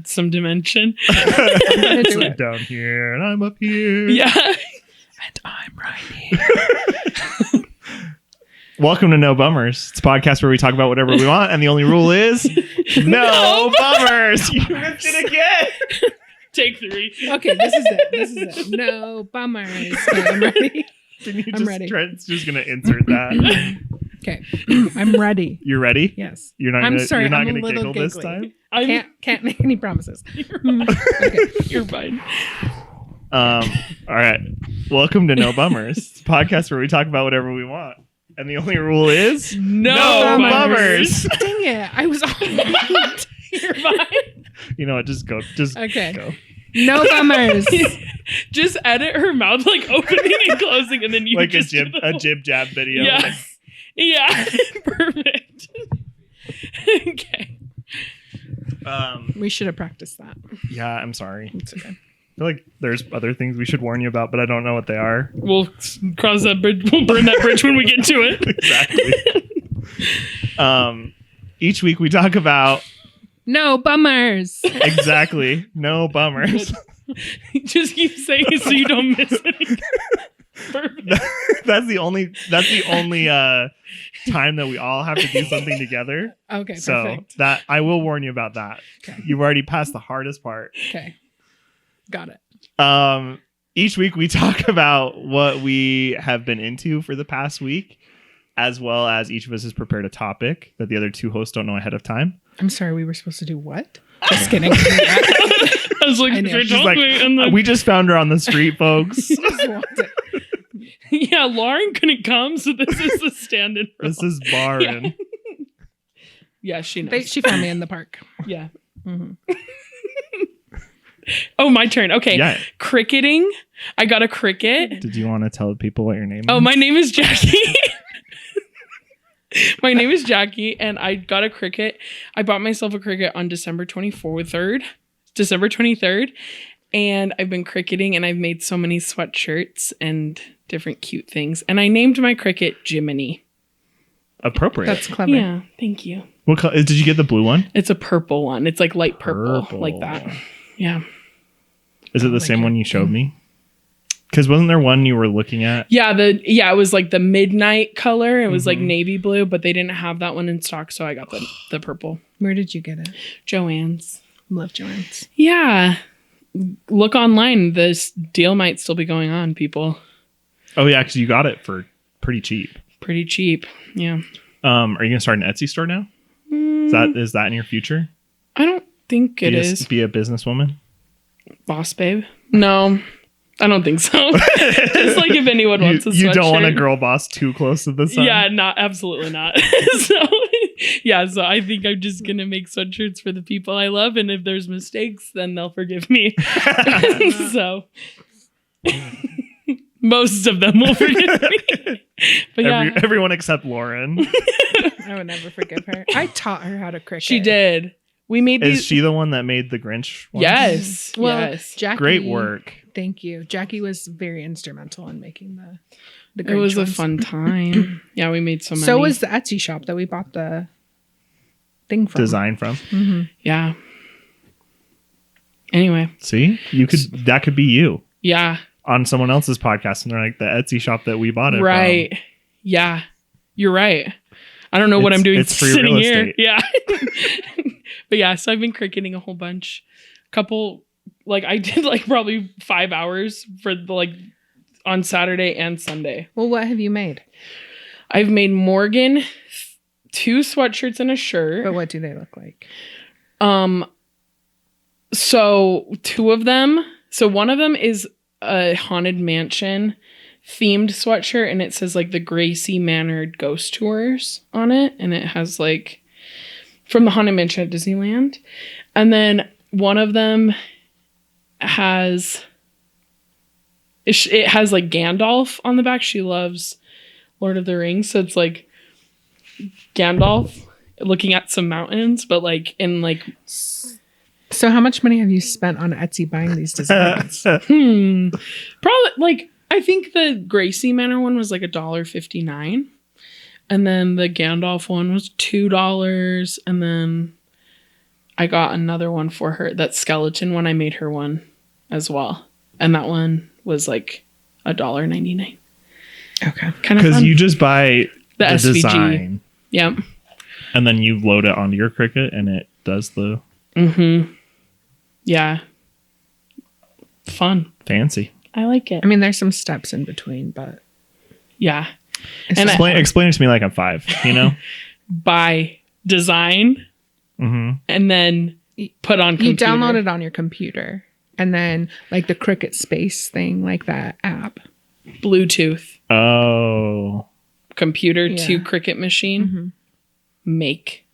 add some dimension. It's down here and I'm up here. Yeah. And I'm right here. Welcome to No Bummers. It's a podcast where we talk about whatever we want, and the only rule is no bummers. You missed it again. Take 3. Okay, this is it. No bummers. Okay, I'm ready. I'm ready. Trent's just gonna insert that. Okay, I'm ready. You're ready? Yes. You're not. I'm gonna, sorry. You're not I'm gonna a little giggle this giggly. time. Can't make any promises. Okay, you're fine. All right. Welcome to No Bummers. It's a podcast where we talk about whatever we want, and the only rule is no bummers. Dang it! I was on. You're fine. You know what? Just go. Just Okay. go. No bummers. Just edit her mouth like opening and closing, and then you Like just a jib jab video. Yes. Yeah. Perfect. Okay. We should have practiced that. Yeah, I'm sorry. It's okay. I feel like there's other things we should warn you about, but I don't know what they are. We'll cross that bridge. We'll burn that bridge when we get to it. Exactly. Each week we talk about No bummers. exactly no bummers. Just keep saying it so you don't miss anything. Perfect. That's the only time that we all have to do something together. Okay, So perfect. that I will warn you about that. Okay. You've already passed the hardest part. Okay. Got it. Each week we talk about what we have been into for the past week, as well as each of us has prepared a topic that the other two hosts don't know ahead of time. I'm sorry, we were supposed to do what? Just kidding. I was like, I know. She's like, we just found her on the street, folks. Yeah, Lauren couldn't come, so this is the stand-in. This is Barin. Yeah, she knows. She found me in the park. Yeah. Mm-hmm. Oh, my turn. Okay. Yeah. Cricketing. I got a cricket. Did you want to tell people what your name is? Oh, my name is Jackie. My name is Jackie, and I got a cricket. I bought myself a cricket on December 23rd, and I've been cricketing, and I've made so many sweatshirts and different cute things. And I named my cricket Jiminy. Appropriate. That's clever. Yeah, thank you. What color? Did you get the blue one? It's a purple one. It's like light purple. Like that. Yeah. Is it the same one you showed me? Because wasn't there one you were looking at? Yeah, it was like the midnight color. It was like navy blue, but they didn't have that one in stock, so I got the purple. Where did you get it? Joann's. Love Joann's. Yeah. Look online. This deal might still be going on, people. Oh yeah, because you got it for pretty cheap. Pretty cheap. Yeah. Are you gonna start an Etsy store now? Is that in your future? I don't think it is. Be a businesswoman? Boss babe? No. I don't think so. Just like if anyone wants a sweatshirt. You don't want a girl boss too close to the sun? Yeah, absolutely not. So I think I'm just going to make sweatshirts for the people I love. And if there's mistakes, then they'll forgive me. So most of them will forgive me. But everyone except Lauren. I would never forgive her. I taught her how to cricket. She did. We made these. Is she the one that made the Grinch ones? Yes. Well, yes. Jackie, great work. Thank you. Jackie was very instrumental in making the Grinch It was ones. a fun time. Yeah, we made so many. So was the Etsy shop that we bought the thing from. Design from. Mm-hmm. Yeah. Anyway. See? That could be you. Yeah. On someone else's podcast, and they're like, the Etsy shop that we bought it right. from. Yeah. You're right. I don't know what I'm doing it's free sitting real here. estate. Yeah. But yeah, so I've been cricketing a whole bunch. I did like probably 5 hours for on Saturday and Sunday. Well, what have you made? I've made Morgan 2 sweatshirts and a shirt. But what do they look like? So 2 of them. So one of them is a Haunted Mansion themed sweatshirt, and it says like the Gracie Manor Ghost Tours on it, and it has like from the Haunted Mansion at Disneyland. And then one of them has like Gandalf on the back. She loves Lord of the Rings, so it's like Gandalf looking at some mountains, but like in like. So how much money have you spent on Etsy buying these designs? Probably like I think the Gracie Manor one was like $1.59. And then the Gandalf one was $2. And then I got another one for her. That skeleton one, I made her one as well. And that one was like $1.99. Okay. Kind of Because fun. you just buy the SVG. design Yep. and then you load it onto your Cricut and it does the Yeah. Fun. fancy. I like it. I mean, there's some steps in between, but Yeah. it's And just Explain it to me like I'm 5, you know? Buy design and then put on computer. you download it on your computer, and then like the Cricut Space thing, like that app. Bluetooth Oh. computer Yeah. to Cricut machine. Make.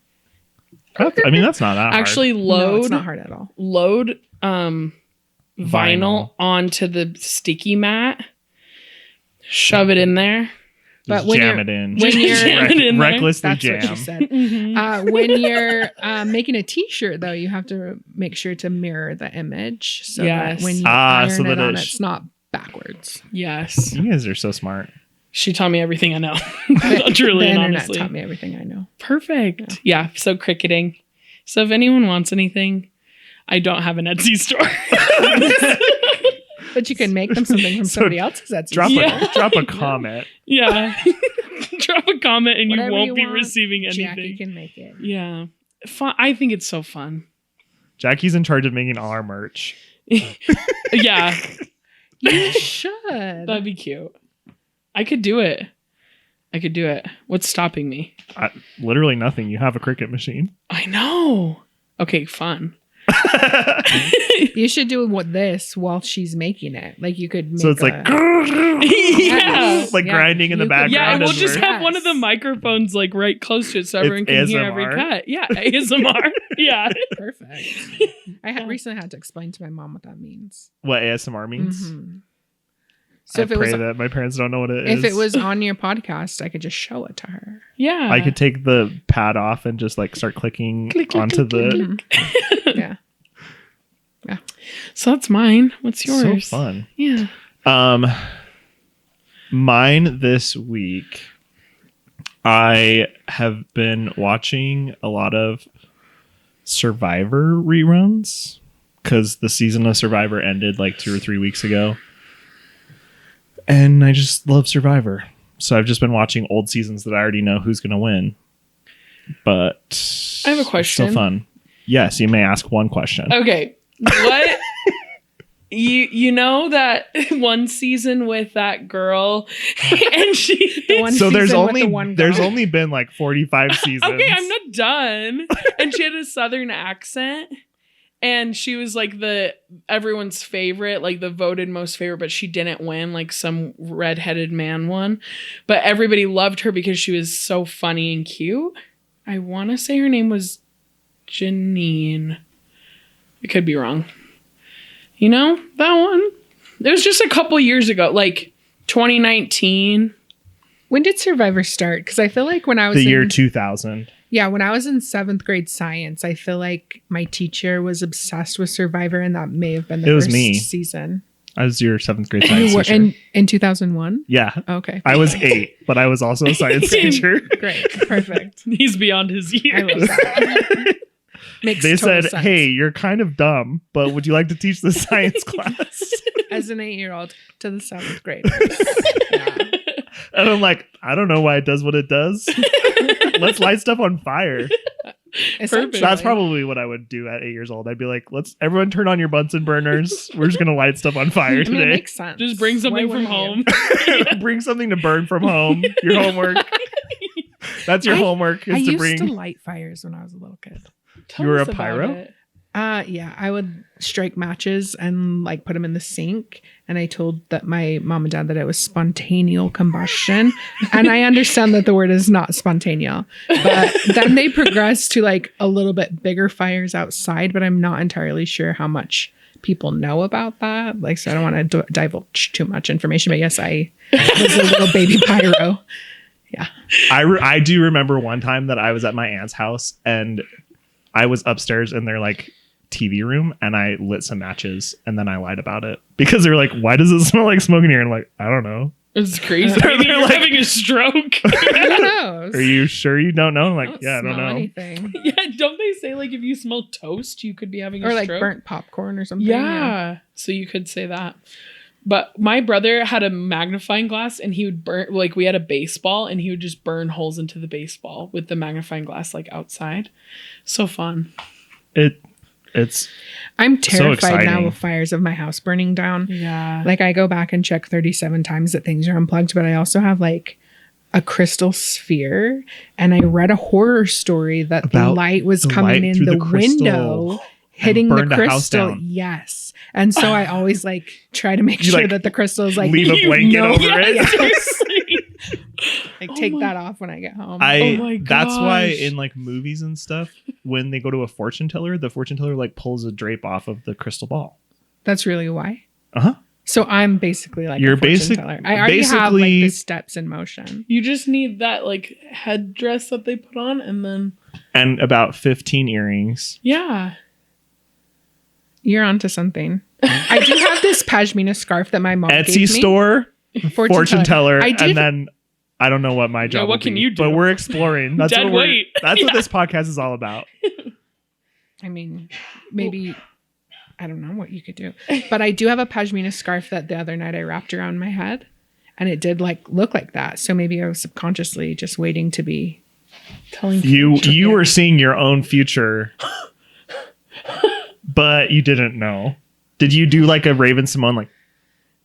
I mean, that's not that hard. Actually No, load it's not hard at all. load Vinyl. vinyl onto the sticky mat. Shove it in there. But Just when jam you're- it in. when you're- Jam it in there. recklessly That's jam. what she said. When you're making a T-shirt, though, you have to make sure to mirror the image so Yes. that when you Ah, iron so it that on, it it's not backwards. Yes. You guys are so smart. She taught me everything I know. The Truly and internet honestly. taught me everything I know. Perfect. Yeah. So cricketing. So if anyone wants anything, I don't have an Etsy store. But you can make them something from So somebody else's Etsy. Drop Yeah. drop a comment. Yeah. Drop a comment and Whatever you won't you be want, receiving Jackie anything. can make it. Yeah. Fun. I think it's so fun. Jackie's in charge of making all our merch. Yeah. You should. That'd be cute. I could do it. What's stopping me? Literally nothing. You have a Cricut machine. I know. Okay, fun. You should do this while she's making it. Like you could make So it's like Yeah. like Yeah. grinding in the You could- background. Yeah, and we'll as just we're- have one of the microphones like right close to it so everyone It's can hear every ASMR? cut. Yeah, ASMR. Yeah. perfect. Recently had to explain to my mom what that means. what ASMR means. Mhm. So I if it pray was that my parents don't know what it is. if it was on your podcast, I could just show it to her. Yeah. I could take the pad off and just like start clicking Click, click, onto click, the. Mhm. Yeah. So that's mine. What's yours? So fun. Yeah. Mine this week, I have been watching a lot of Survivor reruns because the season of Survivor ended like 2 or 3 weeks ago. And I just love Survivor. So I've just been watching old seasons that I already know who's going to win. But I have a it's question. still fun. Yes, you may ask one question. Okay. What you know that one season with that girl and she The one So there's season with only the one there's girl. only been like 45 seasons. Okay, I'm not done. And she had a southern accent. And she was like everyone's favorite, like the voted most favorite, but she didn't win. Like some redheaded man won. But everybody loved her because she was so funny and cute. I want to say her name was Janine. I could be wrong. You know, that one? It was just a couple years ago, like 2019. When did Survivor start? Because I feel like when I was The year in, 2000. yeah, when I was in 7th grade science, I feel like my teacher was obsessed with Survivor, and that may have been the It was first me. season. I was your 7th grade You science were teacher. in 2001. Yeah. Okay, I was 8, but I was also a science teacher. great, perfect. He's beyond his I years. love that. Makes They total said, sense. "Hey, you're kind of dumb, but would you like to teach the science class?" As an 8-year-old to the 7th graders. Yeah. And I'm like, "I don't know why it does what it does. Let's light stuff on fire." Essentially. That's probably what I would do at 8 years old. I'd be like, "Let's everyone turn on your Bunsen burners. We're just gonna light stuff on fire I mean, it today. makes sense. Just bring something Why from wouldn't home. you? Bring something to burn from home. Your homework. That's your homework I is to used bring." to light fires when I was a little kid. Tell You were us a about pyro? it. Yeah, I would strike matches and like put them in the sink. And I told that my mom and dad that it was spontaneous combustion. And I understand that the word is not spontaneous. But then they progressed to like a little bit bigger fires outside. But I'm not entirely sure how much people know about that. Like, so I don't want to divulge too much information. But yes, I was a little baby pyro. Yeah. I do remember one time that I was at my aunt's house and I was upstairs in their like TV room and I lit some matches and then I lied about it because they were like, "Why does it smell like smoke in here?" And I'm like, "I don't know." It's crazy. They're Maybe you're like- having a stroke. Who knows? Are you sure you don't know? I'm like, yeah, I don't smell know. anything. Yeah, don't they say like if you smell toast, you could be having a Or like stroke? burnt popcorn or something. Yeah. So you could say that. But my brother had a magnifying glass and he would burn, like we had a baseball and he would just burn holes into the baseball with the magnifying glass like outside. So fun. It's I'm terrified now exciting. of fires of my house burning down. Yeah. Like I go back and check 37 times that things are unplugged, but I also have like a crystal sphere, and I read a horror story that the About light was the coming light in through the the crystal window, hitting the burned a house crystal. down. Yes. And so I always like try to make You, sure like, that the crystal is like leave a You blanket know- over Yeah, it. seriously. like Oh take my- that off when I get home. Oh my That's why gosh. in like movies and stuff, when they go to a fortune teller, the fortune teller like pulls a drape off of the crystal ball. That's really why. Uh-huh. So I'm basically like You're a fortune basic- teller. I already have like basically- the steps in motion. You just need that like headdress that they put on and then And about 15 earrings. yeah. You're onto something. I do have this pashmina scarf that my mom gave Etsy me. store, fortune teller, I did- and then I don't know what my job what will can be, you do? But we're exploring. That's Dead what we're, weight. That's what Yeah. this podcast is all about. I mean, maybe I don't know what you could do, but I do have a pashmina scarf that the other night I wrapped around my head, and it did like look like that. So maybe I was subconsciously just waiting to be telling You were seeing your own future, but you didn't know. Did you do like a Raven Simone like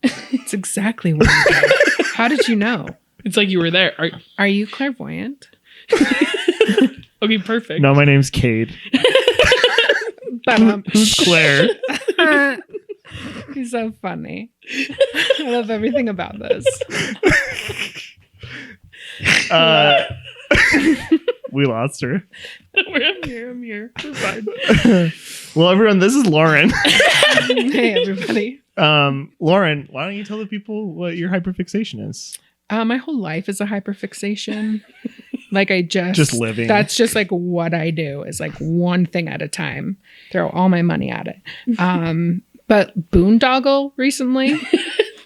It's exactly what I did. How did you know? It's like you were there. Are you clairvoyant? Okay, perfect. no, my name's Cade. But Who's Claire? He's so funny. I love everything about this. We lost her. I'm here. We're fine. Well, everyone, this is Lauren. Hey, everybody. Lauren, why don't you tell the people what your hyperfixation is? My whole life is a hyperfixation. Like I Just living. That's just like what I do is like one thing at a time. Throw all my money at it. But boondoggle recently.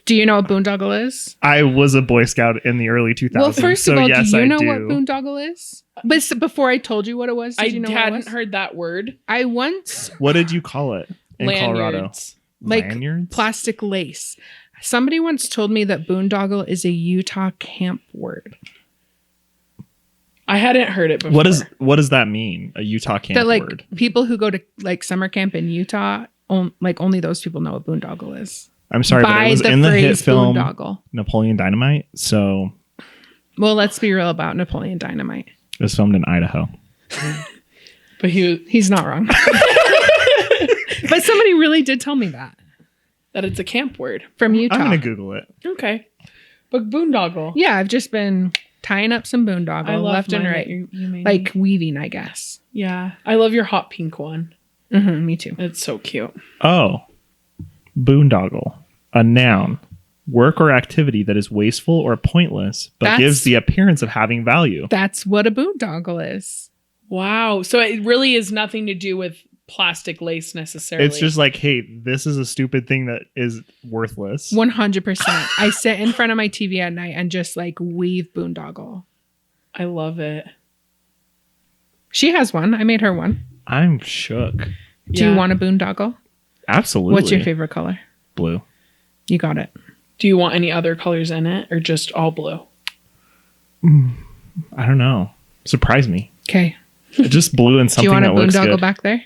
Do you know what boondoggle is? I was a Boy Scout in the early 2000s. Well, first so of all, yes, do you I know do. what boondoggle is? But before I told you what it was, did I you know what it hadn't was? heard that word. I once What did you call it in Colorado? Lanyards. like Lanyards? plastic lace. Somebody once told me that boondoggle is a Utah camp word. I hadn't heard it before. What does that mean? A Utah camp That like word? people who go to like summer camp in Utah, like only those people know what boondoggle is. I'm sorry, but By it was the in the hit phrase film boondoggle. Napoleon Dynamite. So Well, let's be real about Napoleon Dynamite. it was filmed in Idaho. But He's not wrong. But somebody really did tell me that that it's a camp word. from Utah. I'm gonna Google it. Okay. But boondoggle. Yeah, I've just been tying up some boondoggle I love left and mine that right. you made Like me. weaving, I guess. Yeah. I love your hot pink one. Me too. It's so cute. Oh, boondoggle, a noun, work or activity that is wasteful or pointless, but That's- gives the appearance of having value. That's what a boondoggle is. Wow. So it really is nothing to do with plastic lace necessarily. It's just like, hey, this is a stupid thing that is worthless. 100%. I sit in front of my TV at night and just like weave boondoggle. I love it. She has one. I made her one. I'm shook. Do you want a boondoggle? Absolutely. What's your favorite color? Blue. You got it. Do you want any other colors in it or just all blue? I don't know. Surprise me. Okay. Just blue and Do you something want a that looks boondoggle good. back there?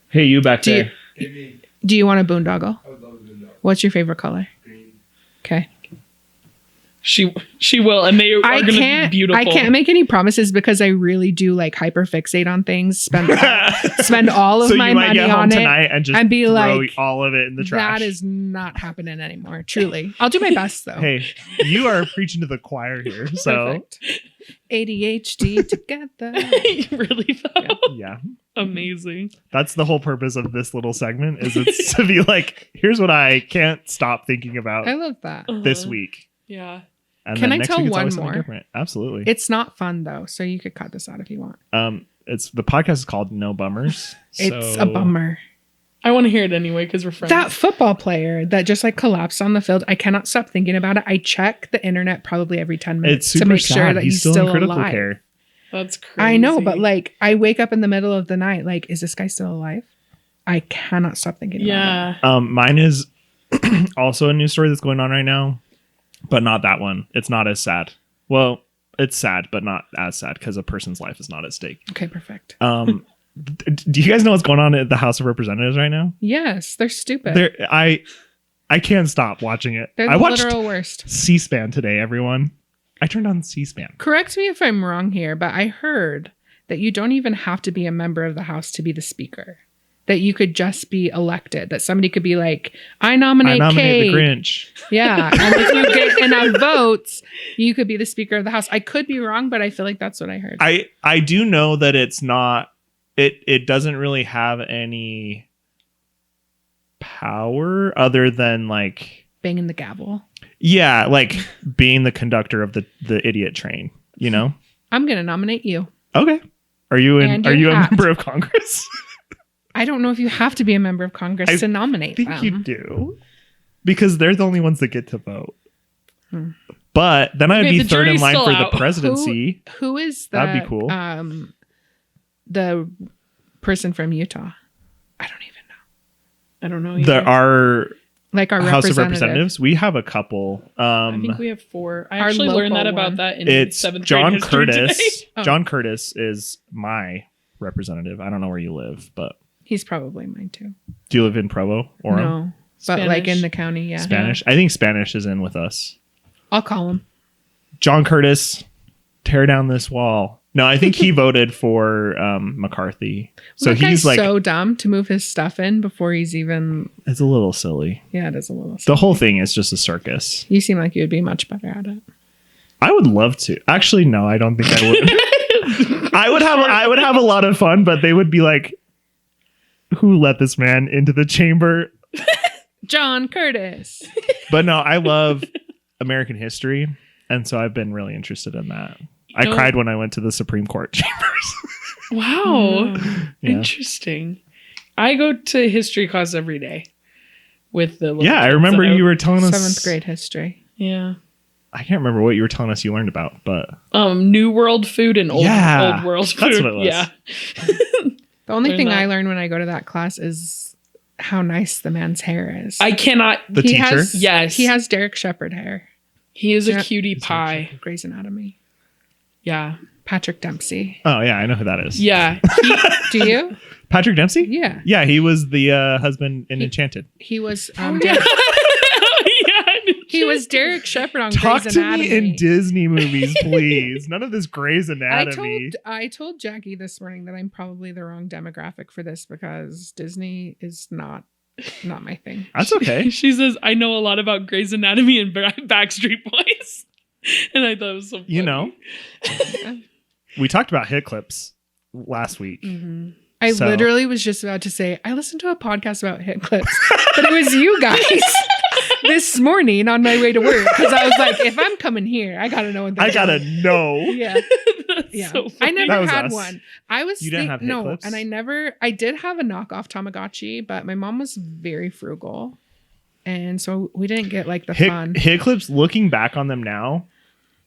Hey, you back Do there. you, do you want a boondoggle? I would love a boondoggle. What's your favorite color? Green. Okay. She will, and they are I going to be can't. beautiful. I can't make any promises because I really do like hyperfixate on things. Spend all of So my you might money get home on it tonight and just and be throw like, all of it in the trash. that is not happening anymore. Truly, I'll do my best though. Hey, you are preaching to the choir here. So Perfect. ADHD together. Really though. yeah, Amazing. that's the whole purpose of this little segment. Is it's to be like, here's what I can't stop thinking about I love that. this Uh-huh. week. Yeah. And Can then I next tell week it's one always something more? different. Absolutely. It's not fun though, so you could cut this out if you want. It's the podcast is called No Bummers. It's so a bummer. I want to hear it anyway because we're friends. That football player that just like collapsed on the field, I cannot stop thinking about it. I check the internet probably every 10 minutes It's super to make sad. sure that he's still in critical alive. care. That's crazy. I know, but like I wake up in the middle of the night, like, is this guy still alive? I cannot stop thinking about it. Mine is also a news story that's going on right now, but not that one. It's not as sad. Well, it's sad, but not as sad because a person's life is not at stake. Okay, perfect. Do you guys know what's going on at the House of Representatives right now? Yes, they're stupid. I can't stop watching it. They're I the watched literal worst. C-SPAN today, everyone. I turned on C-SPAN. Correct me if I'm wrong here, but I heard that you don't even have to be a member of the House to be the speaker. That you could just be elected. That somebody could be like, I nominate Cade. the Grinch. Yeah. And if you get enough votes, you could be the Speaker of the House. I could be wrong, but I feel like that's what I heard. I do know that it's not, it doesn't really have any power other than like Banging the gavel. Yeah, like being the conductor of the idiot train, you know? I'm going to nominate you. Okay. Are you And a your hat. member of Congress? I don't know if you have to be a member of Congress to nominate I think them. you do. Because they're the only ones that get to vote. But then I'd Okay, be the third in jury's line still for out. the presidency. Who is the, That'd be cool. The person from Utah? I don't even know. I don't know. There are Like our House of representative. Representatives. We have a couple. I think we have 4. I Our actually learned that local about one. that in It's 7th John grade history Curtis. today. Oh. John Curtis is my representative. I don't know where you live, but He's probably mine too. do you live in Provo or No, but like Spanish. in the county, yeah. Spanish? I think Spanish is in with us. I'll call him. John Curtis, tear down this wall. No, I think he voted for McCarthy. So That he's guy's like, so dumb to move his stuff in before he's even. it's a little silly. Yeah, it is a little. The whole thing is just a circus. You seem like you would be much better at it. I would love to. Actually, no, I don't think I would. I would have a lot of fun, but they would be like, who let this man into the chamber? John Curtis. But no, I love American history, and so I've been really interested in that. I cried when I went to the Supreme Court chambers. Wow. Yeah. Interesting. I go to history class every day with the little Yeah, I kids remember that you were telling us 7th grade history. Yeah. I can't remember what you were telling us you learned about, but New world food and old world food. That's what it was. Yeah. The only Learn thing that. I learned when I go to that class is how nice the man's hair is. I cannot. the He teacher. has- Yes. He has Derek Shepherd hair. He is a Yeah. cutie pie. Grey's Anatomy. Yeah. Patrick Dempsey. Oh yeah, I know who that is. Yeah. Do you? Patrick Dempsey. Yeah. Yeah, he was the husband in Enchanted. He was. Yeah. He was Derek Shepherd on Talk Grey's to Anatomy. me in Disney movies, please. None of this Grey's Anatomy. I told Jackie this morning that I'm probably the wrong demographic for this because Disney is not my thing. That's okay. She says, I know a lot about Grey's Anatomy and Backstreet Boys. And I thought it was so funny. You know, we talked about hit clips last week. Mm-hmm. I So- literally was just about to say I listened to a podcast about hit clips, but it was you guys this morning on my way to work because I was like, if I'm coming here, I gotta know what they're I gotta doing. know. Yeah, That's yeah. so I funny. That never was had us. one. I was You didn't have hit no, clips? and I did have a knockoff Tamagotchi, but my mom was very frugal, and so we didn't get like the fun. Hit clips. Looking back on them now,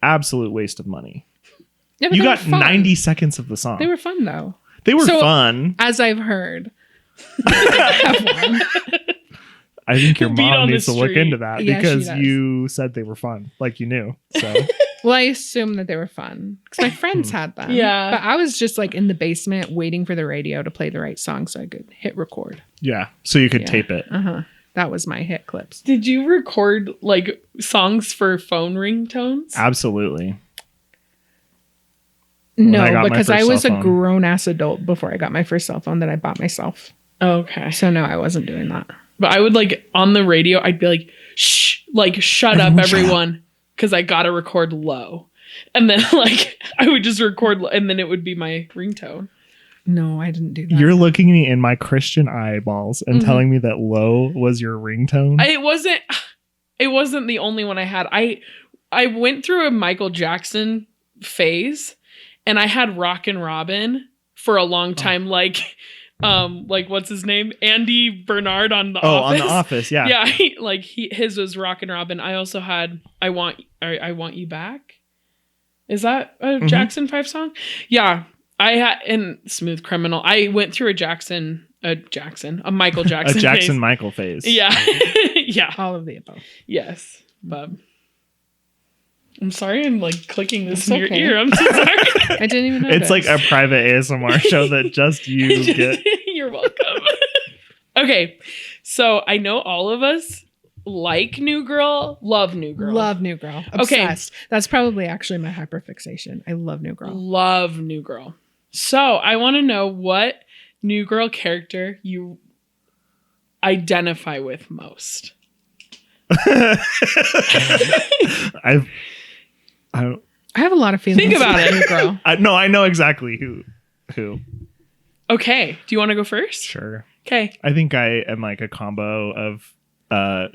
absolute waste of money. Yeah, but You they got were fun. 90 seconds of the song. They were fun though, They were So- fun. as I've heard. I think your Beat mom on the needs to look street. into that Yeah, she because does. you said they were fun, like you knew. So Well, I assumed that they were fun because my friends had them. Yeah. But I was just like in the basement waiting for the radio to play the right song so I could hit record. yeah, so you could Yeah. tape it. That was my hit clips. Did you record like songs for phone ringtones? Absolutely. When I got No, my because first I was cell a phone. grown ass adult before I got my first cell phone that I bought myself. Okay. So no, I wasn't doing that. But I would like on the radio, I'd be like, shh, like shut up, Everyone shut everyone. Because I got to record low. And then like I would just record and then it would be my ringtone. No, I didn't do that. You're looking me in my Christian eyeballs and Mhm. telling me that low was your ringtone. It wasn't the only one I had. I went through a Michael Jackson phase and I had Rockin' Robin for a long time, like like what's his name? Andy Bernard on The Oh, Office. on The Office, yeah. Yeah, his was Rockin' Robin. I also had I Want You Back. Is that a Jackson 5 song? Yeah. I had in Smooth Criminal. I went through a Michael Jackson A phase. Jackson Michael phase. Yeah. Yeah. All of the above. Yes. But I'm sorry I'm like clicking this It's in your okay. ear. I'm so sorry. I didn't even notice. It's like a private ASMR show that just you get. You're welcome. Okay. So I know all of us like New Girl, love New Girl. Love New Girl. Okay. Obsessed. That's probably actually my hyperfixation. I love New Girl. Love New Girl. So I want to know what New Girl character you identify with most. I I have a lot of feelings. Think about it. New Girl. no, I know exactly who. Okay. Do you want to go first? Sure. Okay. I think I am like a combo of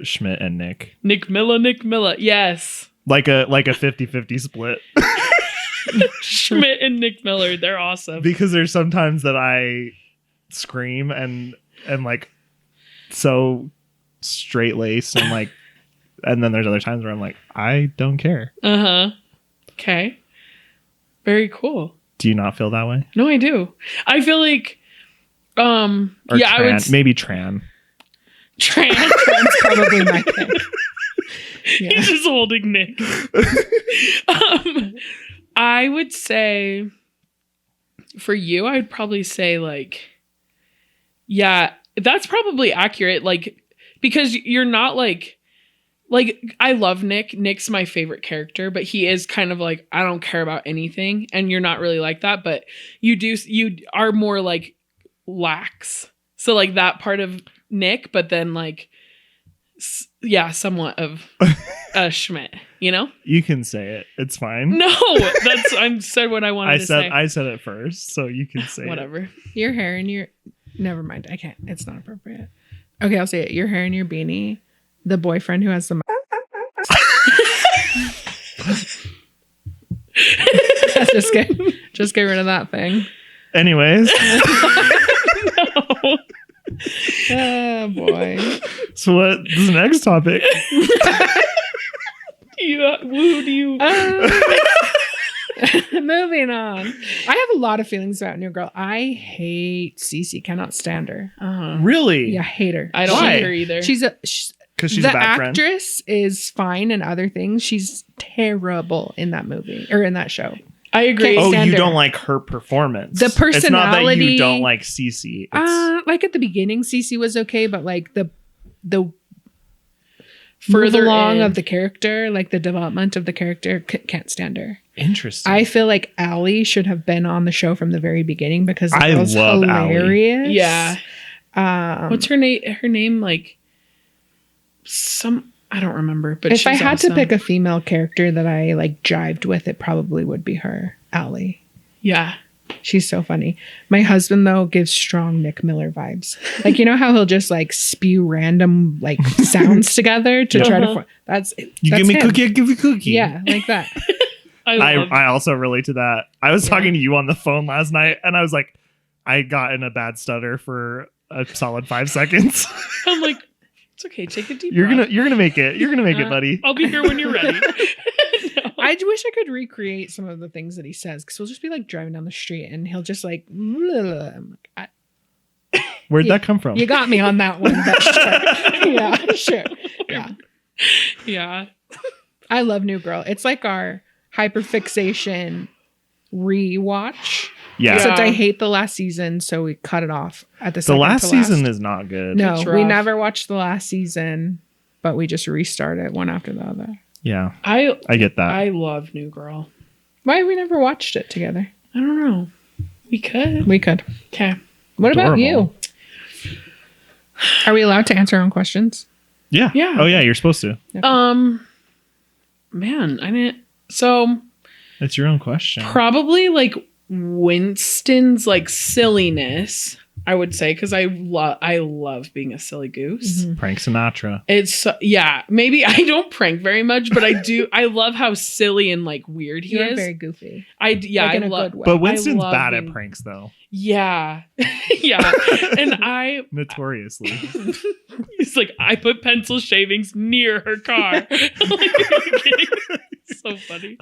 Schmidt and Nick. Nick Miller. Yes. Like a 50-50 split. Schmidt and Nick Miller. They're awesome. Because there's sometimes that I scream and like so straight laced and like, and then there's other times where I'm like, I don't care. Uh-huh. Okay. Very cool. Do you not feel that way? No, I do. I feel like Or yeah, I would maybe Tran. That's probably my pick. Yeah. He's just holding Nick. I would say for you, I'd probably say like, yeah, that's probably accurate. Like, because you're not like I love Nick. Nick's my favorite character, but he is kind of like, I don't care about anything. And you're not really like that, but you are more like lax. So like that part of Nick, but then like, yeah, somewhat of Schmidt, you know? You can say it. It's fine. No, I said what I wanted to say. I said it first, so you can say Whatever. Your hair and your... Never mind. I can't. It's not appropriate. Okay, I'll say it. Your hair and your beanie. The boyfriend who has the... Just get rid of that thing. Anyways. No. Oh, boy. So what's the next topic? Who do you... Moving on. I have a lot of feelings about New Girl. I hate Cece. Cannot stand her. Really? Yeah, hate her. I don't Why? like her either. Because she's the a bad friend. actress is fine in other things. She's terrible in that movie or in that show. I agree. Can't Oh, stand you her. don't like her performance. The It's not that personality- you don't like Cece. It's, Like at the beginning, Cece was okay, but like the Further move along in. of the character, like the development of the character, can't stand her. interesting. I feel like Allie should have been on the show from the very beginning because I it was love Allie. hilarious. Yeah. Um, What's her name? Her name, like, I don't remember, but if I she's had awesome. to pick a female character that I like jived with, it probably would be her, Allie. Yeah. She's so funny. My husband, though, gives strong Nick Miller vibes. Like, you know how he'll just like spew random like sounds together to try to. That's give me cookie, I give you cookie. Yeah, like that. I also relate to that. I was talking to you on the phone last night, and I was like, I got in a bad stutter for a solid 5 seconds. I'm like, it's okay. Take a deep You're breath. gonna make it. You're gonna make it, buddy. I'll be here when you're ready. No. I wish I could recreate some of the things that he says because we'll just be like driving down the street and he'll just like. I'm like, Where'd that come from? you got me on that one. But sure. Yeah, sure. Yeah. Yeah. I love New Girl. It's like our hyperfixation rewatch. Yeah. Except Yeah. I hate the last season, so we cut it off at the The second last to season last. is not good. No, It's we rough. never watched the last season, but we just restart it one after the other. Yeah, I I get that. I love New Girl. Why have we never watched it together? I don't know. We could. We could. Okay. What about you? Adorable. Are we allowed to answer our own questions? Yeah. Yeah. Oh yeah, you're supposed to. Man, I didn't. So It's your own question. probably like Winston's like silliness. I would say, because I love being a silly goose. Mhm. Prank Sinatra. It's maybe I don't prank very much, but I do. I love how silly and like weird he You're is. very goofy. Like in a I love. good way. But Winston's love bad being- at pranks, though. Yeah, yeah, and I. Notoriously. He's like, I put pencil shavings near her car. Like, are you kidding? So funny.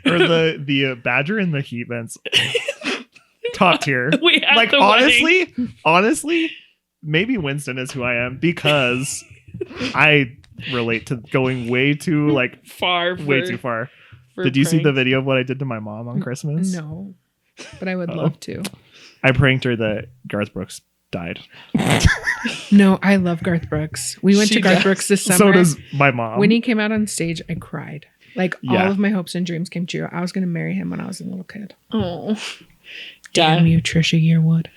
Or the badger in the heat vents. Top tier. We had Like, the wedding. honestly, maybe Winston is who I am because I relate to going way too like far, way too far. for Did you see the pranks. video of what I did to my mom on Christmas? No, but I would Uh-oh. love to. I pranked her that Garth Brooks died. No, I love Garth Brooks. We went She to Garth does. Brooks this summer. So does my mom. When he came out on stage, I cried. Like Yeah. all of my hopes and dreams came true. I was going to marry him when I was a little kid. Oh, Damn yeah. you, Trisha Yearwood.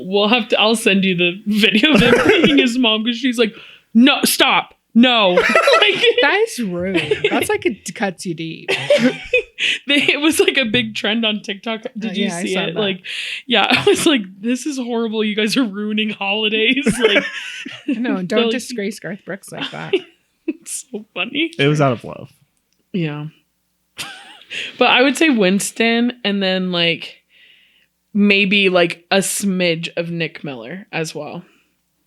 We'll have to. I'll send you the video of him pranking his mom because she's like, "No, stop, no." Like That is rude. That's like it cuts you deep. it was like a big trend on TikTok. Did you yeah, I see saw it? that. Like, yeah, I was like, "This is horrible. You guys are ruining holidays." Like, No, don't like, disgrace Garth Brooks like that. It's so funny. It was out of love. Yeah. But I would say Winston and then like maybe like a smidge of Nick Miller as well.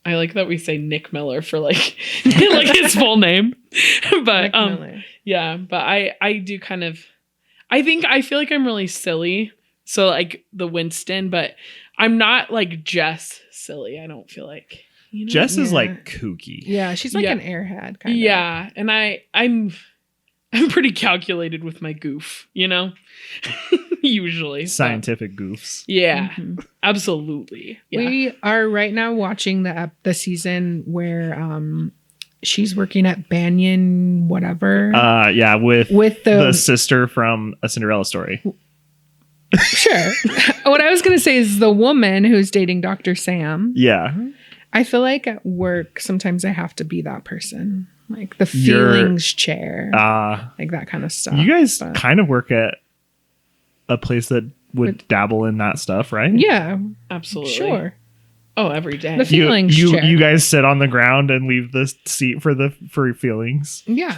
I like that we say Nick Miller for like like his full name. But Nick Miller. yeah, but I do kind of I feel like I'm really silly. So like the Winston, but I'm not like Jess silly. I don't feel like, you know? Jess is Yeah. like kooky. Yeah, she's like Yeah. an airhead kind of. Yeah, and I'm pretty calculated with my goof, you know? Usually. but- Scientific goofs. Yeah, Mhm. absolutely. Yeah. We are right now watching the season where she's working at Banyan whatever Yeah, with with the sister from A Cinderella Story. sure. What I was gonna say is the woman who's dating Dr. Sam. Yeah. I feel like at work sometimes I have to be that person, like the You're- feelings chair, like that kind of stuff. You guys But- kind of work at a place that would dabble in that stuff, right? yeah, Absolutely. sure. Oh, every day. The feelings chair. You guys sit on the ground and leave the seat for feelings. Yeah,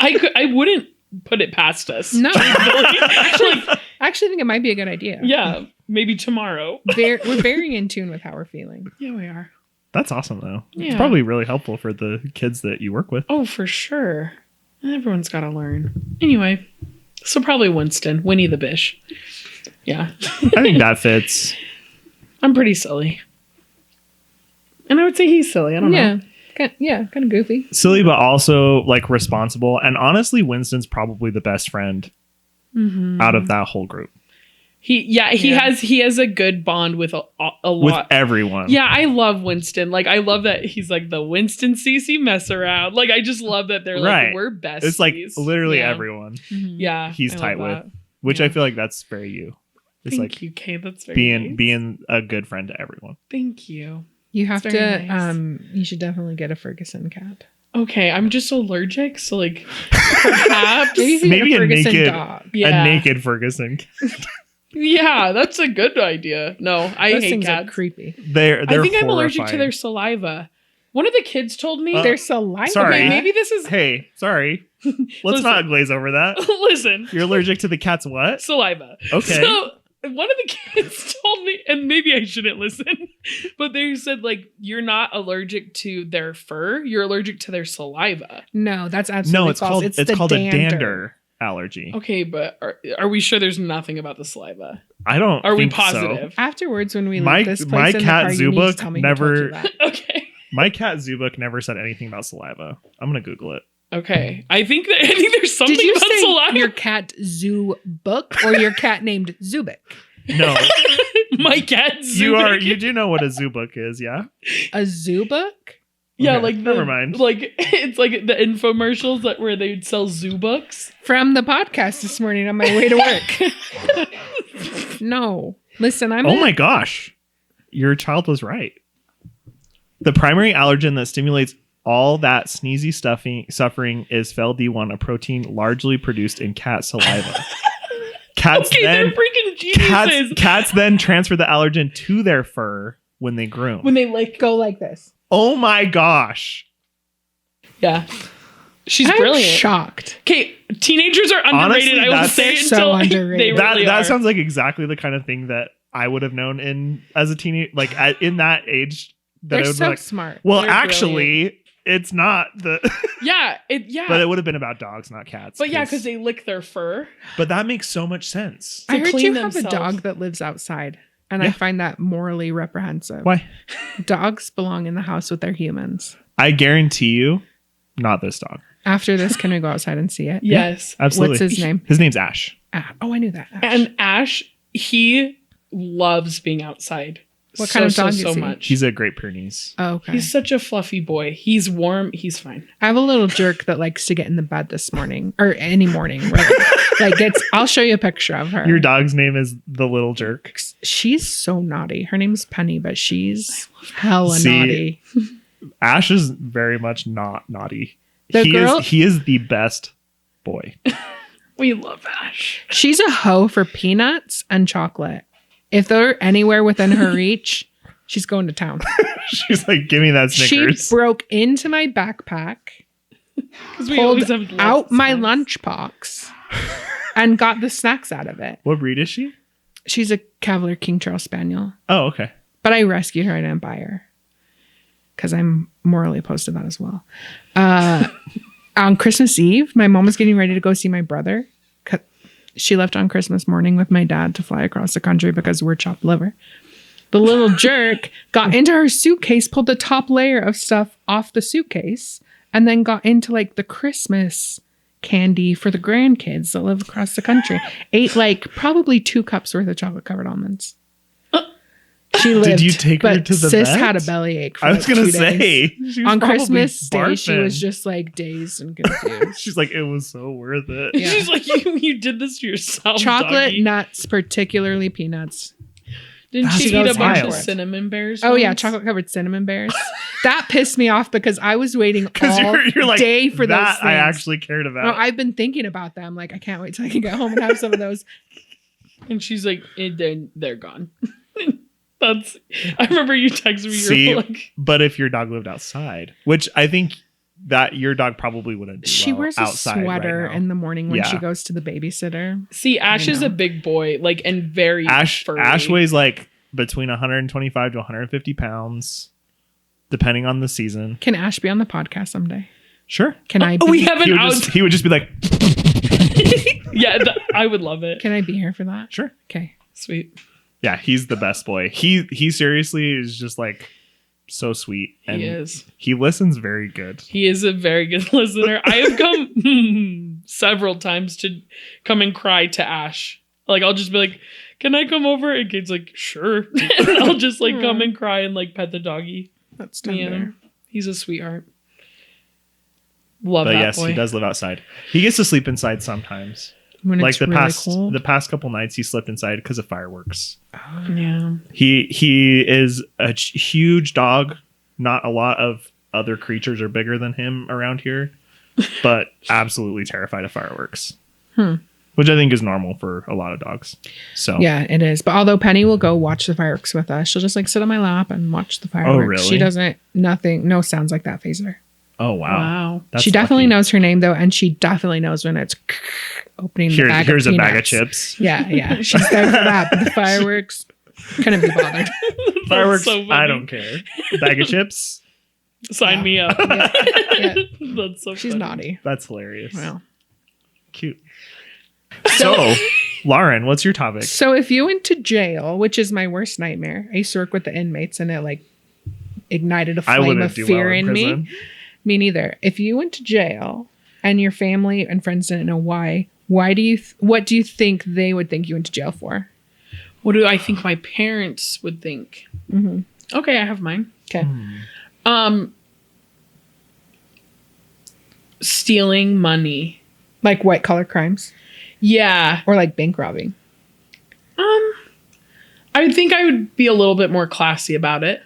I wouldn't put it past us. no, Like, I actually think it might be a good idea. yeah, maybe tomorrow. We're very in tune with how we're feeling. Yeah, we are. That's awesome though. Yeah. It's probably really helpful for the kids that you work with. Oh, for sure. Everyone's got to learn. Anyway, so probably Winston, Winnie the Bish. Yeah, I think that fits. I'm pretty silly. And I would say he's silly. I don't know. Kind of goofy. Silly but also like responsible. And honestly, Winston's probably the best friend out of that whole group. He has a good bond with a With lot. everyone. Yeah, I love Winston. Like, I love that he's like the Winston Cece mess around. Like, I just love that they're Right. like, we're besties. It's like literally Yeah. everyone. Yeah, He's I tight love with. that. Which Yeah. I feel like that's very you. It's Thank like you, Cade. That's very being nice. a good friend to everyone. Thank you. You have It's to. very nice. You should definitely get a Ferguson cat. Okay, I'm just allergic, so like perhaps. Maybe, you should Maybe get a a Ferguson naked- dog. Yeah. A naked Ferguson. Yeah, that's a good idea. No, I Those hate things cats. are creepy. They're I think I'm horrifying. allergic to their saliva. One of the kids told me. Their saliva. sorry. Okay, maybe this is. Hey, sorry. Let's Listen. not glaze over that. Listen, You're allergic to the cat's what? saliva. Okay. So one of the kids told me, and maybe I shouldn't listen, but they said like you're not allergic to their fur, you're allergic to their saliva. No, that's absolutely No, it's false. called It's it's the called a dander. dander allergy. Okay, but are we sure there's nothing about the saliva? I don't. Are we think so. positive? Afterwards, when we My- leave this my place in the cat car, you need to Zubuk tell me who told you never- that. Okay. My cat Zubuk never said anything about saliva. I'm gonna Google it. Okay. I think there's something Did you about say saliva. your cat Zubuk or your cat named Zubik? No, My cat Zubik. you do know what a Zubuk is, yeah? A Zubuk? Yeah, Okay, like never mind. Like it's like the infomercials that where they'd sell zoo books. From the podcast this morning on my way to work. No. Listen, I'm Oh my gosh. Your child was right. The primary allergen that stimulates all that sneezy suffering is fel D1, a protein largely produced in cat saliva. Cats Okay, then they're freaking geniuses. cats then transfer the allergen to their fur when they groom. When they like Go like this. Oh my gosh. Yeah. She's I'm brilliant. shocked. Okay, teenagers are underrated. Honestly, I will that's say it so until underrated. they really That are. sounds like exactly the kind of thing that I would have known as a teenage, like in that age. That I They're would be so like, smart. well, They're actually, it's not the. yeah, But it would have been about dogs, not cats. But yeah, because they lick their fur. But that makes so much sense. I heard clean you have a themselves. dog that lives outside, and Yeah. I find that morally reprehensible. Why? Dogs belong in the house with their humans. I guarantee you, not this dog. After this, can we go outside and see it? Yes. Absolutely. What's his name? His name's Ash. Oh, I knew that. Ash. And Ash, he loves being outside. What kind of dog is so he? much. He's a Great Pyrenees. Oh, okay. He's such a fluffy boy. He's warm. He's fine. I have a little jerk that likes to get in the bed this morning or any morning. Right? Like I'll show you a picture of her. Your dog's name is the Little Jerk. She's so naughty. Her name's Penny, but she's hella See, naughty. Ash is very much not naughty. The girl- He is the best boy. We love Ash. She's a hoe for peanuts and chocolate. If they're anywhere within her reach, she's going to town. She's like, give me that Snickers. She broke into my backpack, Because we always pulled have lots out of my snacks. lunchbox, and got the snacks out of it. What breed is she? She's a Cavalier King Charles Spaniel, Oh, okay. but I rescued her. I didn't buy her because I'm morally opposed to that as well. On Christmas Eve, my mom was getting ready to go see my brother. She left on Christmas morning with my dad to fly across the country because we're chopped liver. The little jerk got into her suitcase, pulled the top layer of stuff off the suitcase, and then got into like the Christmas candy for the grandkids that live across the country. Ate like probably 2 cups worth of chocolate covered almonds. She lived. Did you take her but to the sis vet? had a bellyache for I was like going to 2 days. say. She was On probably Christmas Day, she was barfing. just like dazed and confused. She's like, it was so worth it. Yeah. She's like, you did this to yourself. Chocolate, doggy. nuts, particularly peanuts. Didn't That's she eat a bunch of wild. cinnamon bears? Oh yeah, once? chocolate covered cinnamon bears. That pissed me off because I was waiting Because all you're like, day for those that things. I actually cared about. No, I've been thinking about them. Like I can't wait till I can get home and have some of those. And she's like, they're gone. I remember you texted me. See, You're like, but if your dog lived outside, which I think that your dog probably wouldn't do She well wears a outside sweater right now. in the morning when Yeah. she goes to the babysitter. see, Ash I is a know. big boy, like, and very Ash furry. weighs like between 125 to 150 pounds, depending on the season. Can Ash be on the podcast someday? Sure. Can I? Be, we have an out. He would just be like, Yeah, I would love it. Can I be here for that? sure. Okay. Sweet. Yeah, he's the best boy. He seriously is just like so sweet, and He is. he listens very good. He is a very good listener. I have come several times to come and cry to Ash. Like, I'll just be like, can I come over? And Cade's like, sure. And I'll just like come and cry and like pet the doggy. That's tender. Man, he's a sweetheart. Love But that yes, boy. he does live outside. He gets to sleep inside sometimes. When Like it's the really cold. past couple nights, he slept inside because of fireworks. Yeah. He is a huge dog. Not a lot of other creatures are bigger than him around here, but absolutely terrified of fireworks. Which I think is normal for a lot of dogs. So Yeah, it is. But although Penny will go watch the fireworks with us, she'll just like sit on my lap and watch the fireworks. really? She doesn't, no sounds like that phases her. Oh wow. Wow. That's She definitely lucky. knows her name though, and she definitely knows when it's opening the bag Here's of a bag of peanuts. chips. Yeah. She's there for that. But the fireworks couldn't be bothered. Fireworks. so funny. I don't care. Bag of chips. Sign me up. Yeah. That's so She's funny. naughty. That's hilarious. Well. Cute. So, Lauren, what's your topic? So if you went to jail, which is my worst nightmare, I used to work with the inmates and it like ignited a I flame wouldn't of do fear well in in prison. me neither. If you went to jail and your family and friends didn't know why what do you think they would think you went to jail for? What do I think my parents would think? Mm-hmm. Okay, I have mine. Okay. Stealing money. Like white collar crimes Yeah. or like bank robbing. I would think I would be a little bit more classy about it.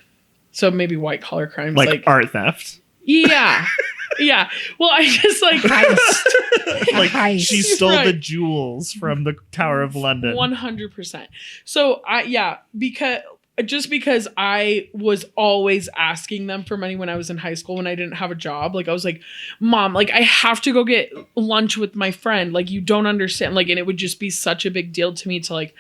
So maybe white collar crimes. Like art theft. Yeah. Yeah. Well, I just like Like Heist. she stole the Right. jewels from the Tower of London. 100%. So because just because I was always asking them for money when I was in high school when I didn't have a job. Like I was like, Mom, like I have to go get lunch with my friend. Like you don't understand. Like, and it would just be such a big deal to me to like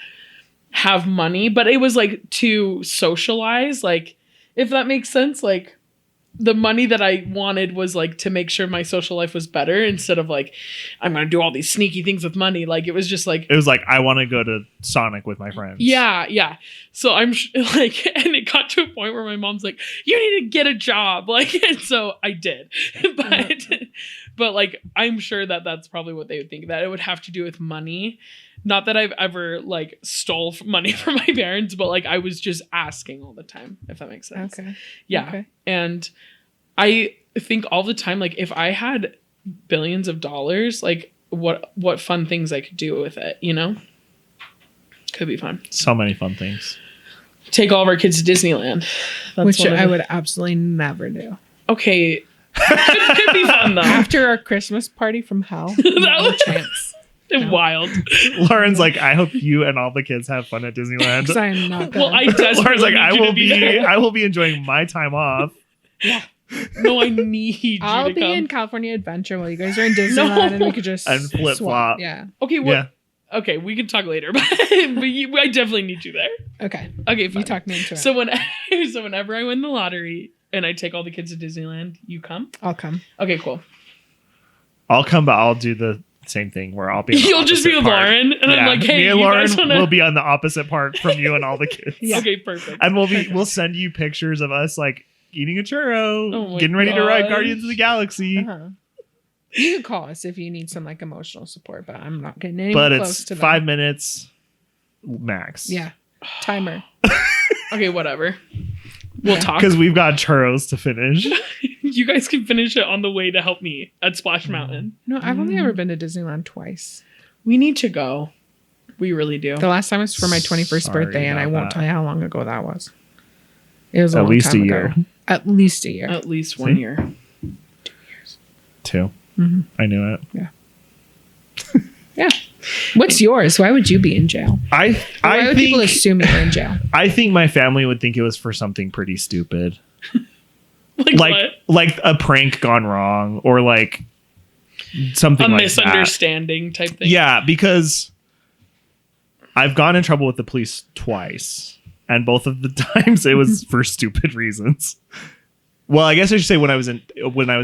have money, but it was like to socialize. Like, if that makes sense, like the money that I wanted was like to make sure my social life was better instead of like, I'm going to do all these sneaky things with money. Like, it was just like, It was like, I want to go to Sonic with my friends. yeah. So I'm like, and it got to a point where my mom's like, you need to get a job. Like, and so I did, but like, I'm sure that that's probably what they would think, that it would have to do with money. Not that I've ever like stole money from my parents, but like I was just asking all the time, if that makes sense. Okay. Yeah. Okay. And I think all the time, like if I had billions of dollars, like what fun things I could do with it, you know? Could be fun. So many fun things. Take all of our kids to Disneyland. That's Which one of I the- would absolutely never do. Okay. Could be fun though. After our Christmas party from hell, no chance. Wild. Lauren's like, I hope you and all the kids have fun at Disneyland. Because I'm not Well, going. I desperately Lauren's like, need I you will to be there. I will be enjoying my time off. No, I need you I'll to be come. in California Adventure while you guys are in Disneyland, and we could just And flip-flop. swap. Yeah. Okay, well, Yeah. okay, we can talk later, but I definitely need you there. Okay. Okay, You fine. talk me into it. So whenever I win the lottery and I take all the kids to Disneyland, you come? I'll come. Okay, cool. I'll come, but I'll do the same thing where I'll be. on the You'll just be opposite with park. Lauren, and I'm Yeah, like, hey, me and you Lauren guys wanna... will be on the opposite park from you and all the kids. Yeah. Okay, perfect. And we'll send you pictures of us like eating a churro, Oh my getting ready to ride gosh. Guardians of the Galaxy. Uh-huh. You can call us if you need some like emotional support, but I'm not getting any But close it's to them. 5 minutes max. Yeah. Timer. Okay, whatever. We'll Yeah. talk. Because we've got churros to finish. You guys can finish it on the way to help me at Splash Mountain. No, I've only ever been to Disneyland twice. We need to go. We really do. The last time was for my 21st Sorry birthday, and I about won't that. tell you how long ago that was. It was a At long least time a ago. year. At least a year. At least 1 See? year. 2. Mhm. I knew it. Yeah. What's yours? Why would you be in jail? I Why would people think assume you're in jail? I think my family would think it was for something pretty stupid. Like what? Like a prank gone wrong or like something A like that. misunderstanding type thing. Yeah, because I've gone in trouble with the police twice, and both of the times it was for stupid reasons. Well, I guess I should say when I was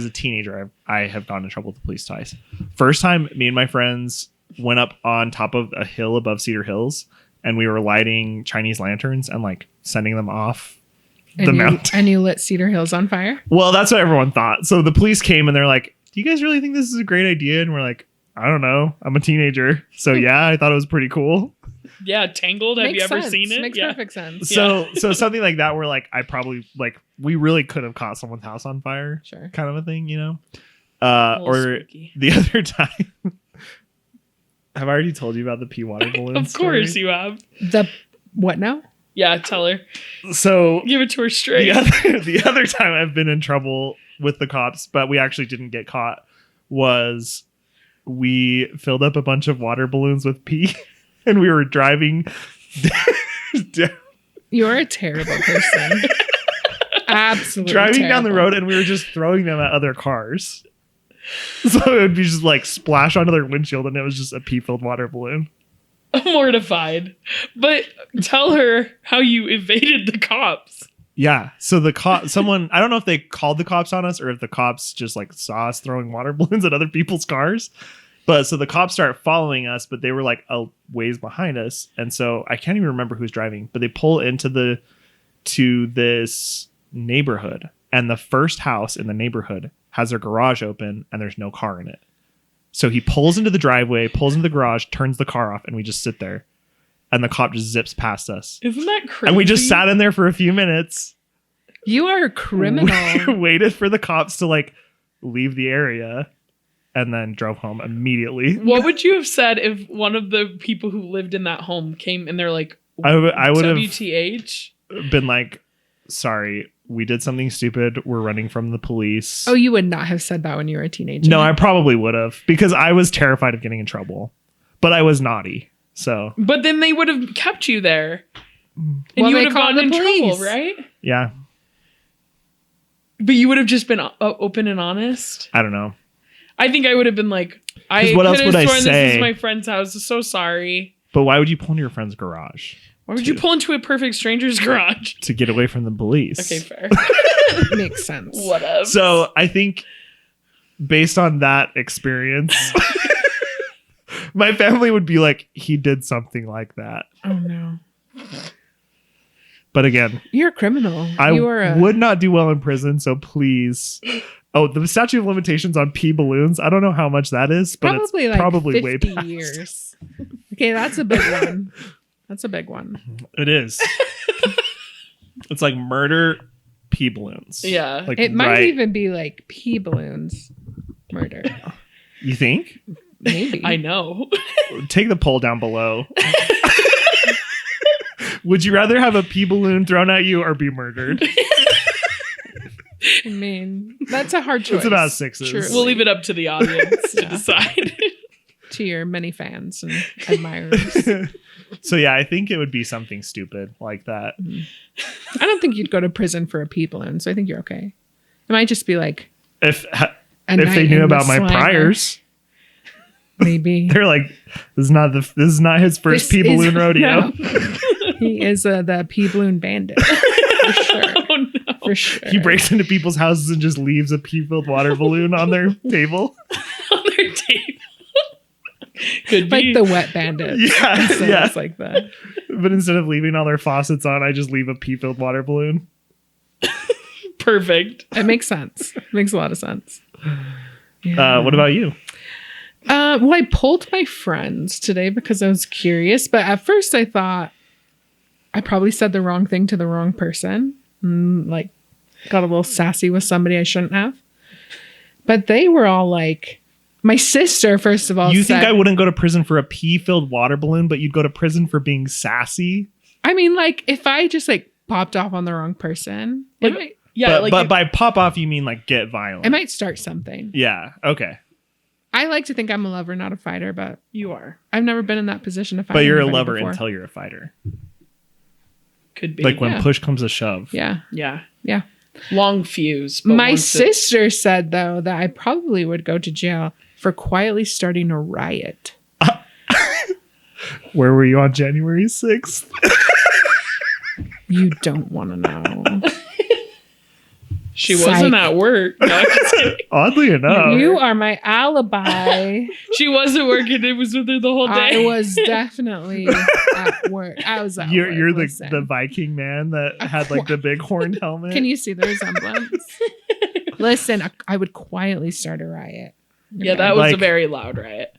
a teenager, I have gone in trouble with the police twice. First time, me and my friends went up on top of a hill above Cedar Hills, and we were lighting Chinese lanterns and like sending them off the mountain. And you lit Cedar Hills on fire? Well, that's what everyone thought. So the police came and they're like, "Do you guys really think this is a great idea?" And we're like, "I don't know. I'm a teenager, so yeah, I thought it was pretty cool." Yeah, Tangled. Have you Makes ever sense. seen it? Makes Yeah. perfect sense. So something like that where like I probably like we really could have caught someone's house on fire, Sure. kind of a thing, you know. A little Or spooky. the other time, have I already told you about the pea water balloon? Of course you have. The what now? Yeah, tell her. So Give it to her straight. the other time I've been in trouble with the cops, but we actually didn't get caught, was we filled up a bunch of water balloons with pee, and we were driving down, You're a terrible person. Absolutely. driving down the terrible. road, and we were just throwing them at other cars. So it would be just like splash onto their windshield, and it was just a pee-filled water balloon. I'm mortified. But tell her how you evaded the cops. Yeah. So someone, I don't know if they called the cops on us or if the cops just like saw us throwing water balloons at other people's cars. But so the cops start following us, but they were like a ways behind us. And so I can't even remember who's driving, but they pull into this neighborhood, and the first house in the neighborhood has their garage open and there's no car in it. So he pulls into the driveway, pulls into the garage, turns the car off, and we just sit there. And the cop just zips past us. Isn't that crazy? And we just sat in there for a few minutes. You are a criminal. Waited for the cops to like leave the area and then drove home immediately. What would you have said if one of the people who lived in that home came and they're like, I would have WTH? been like, "Sorry, we did something stupid. We're running from the police." Oh, you would not have said that when you were a teenager. No, I probably would have, because I was terrified of getting in trouble. But I was naughty. So But then they would have kept you there. And Well, you they would have call gotten the in trouble, police. right? Yeah. But you would have just been open and honest. I don't know. I think I would have been like, I what else could have would I sworn this say? is my friend's house. So sorry. But why would you pull into your friend's garage? Why would you pull into a perfect stranger's garage? To get away from the police. Okay, fair. Makes sense. Whatever. So I think based on that experience, my family would be like, he did something like that. Oh no. But again, You're a criminal. I You are would not do well in prison, so please. Oh, the statute of limitations on pee balloons. I don't know how much that is, but probably it's like probably 50 way past. years. Okay, that's a big one. That's a big one. It is. It's like murder pee balloons. Yeah. Like It might right- even be like pea balloons murder. You think? Maybe. I know. Take the poll down below. Would you rather have a pee balloon thrown at you or be murdered? I mean, that's a hard choice. It's about sixes. Truly. We'll leave it up to the audience to Yeah. decide. To your many fans and admirers. So yeah, I think it would be something stupid like that. I don't think you'd go to prison for a pea balloon, so I think you're okay. It might just be like If a they night knew in about the my slammer. priors, Maybe. they're like, this is not his first pea balloon rodeo. No. He is the pea balloon bandit. For sure. Oh no. For sure. He breaks into people's houses and just leaves a pea-filled water balloon on their table. On their table. Could like be. the wet bandit. Yeah, So yeah. it's like that. But instead of leaving all their faucets on, I just leave a pea-filled water balloon. Perfect. It makes sense. It makes a lot of sense. Yeah. What about you? Well, I polled my friends today because I was curious, but at first I thought I probably said the wrong thing to the wrong person. Like, got a little sassy with somebody I shouldn't have. But they were all like, my sister, first of all, You said, think I wouldn't go to prison for a pea-filled water balloon, but you'd go to prison for being sassy? I mean, like, if I just like popped off on the wrong person, Like, it might, yeah, but by pop off, you mean like get violent. it might start something. Yeah. Okay. I like to think I'm a lover, not a fighter, but you are. I've never been in that position to fight. But you're a anybody lover before. until you're a fighter. Could be. Like when Yeah. push comes to shove. Yeah. Yeah. Yeah. Long fuse. But My once it- sister said, though, that I probably would go to jail for quietly starting a riot. Where were you on January 6th? You don't want to know. She Psych. wasn't at work. No, I'm just kidding. Oddly enough. You are my alibi. She wasn't working. It was with her the whole day. I was definitely at work. I was at work. You're Listen. the Viking man that had like the big horned helmet. Can you see the resemblance? Listen, I would quietly start a riot. Yeah, that was a Like- very loud riot.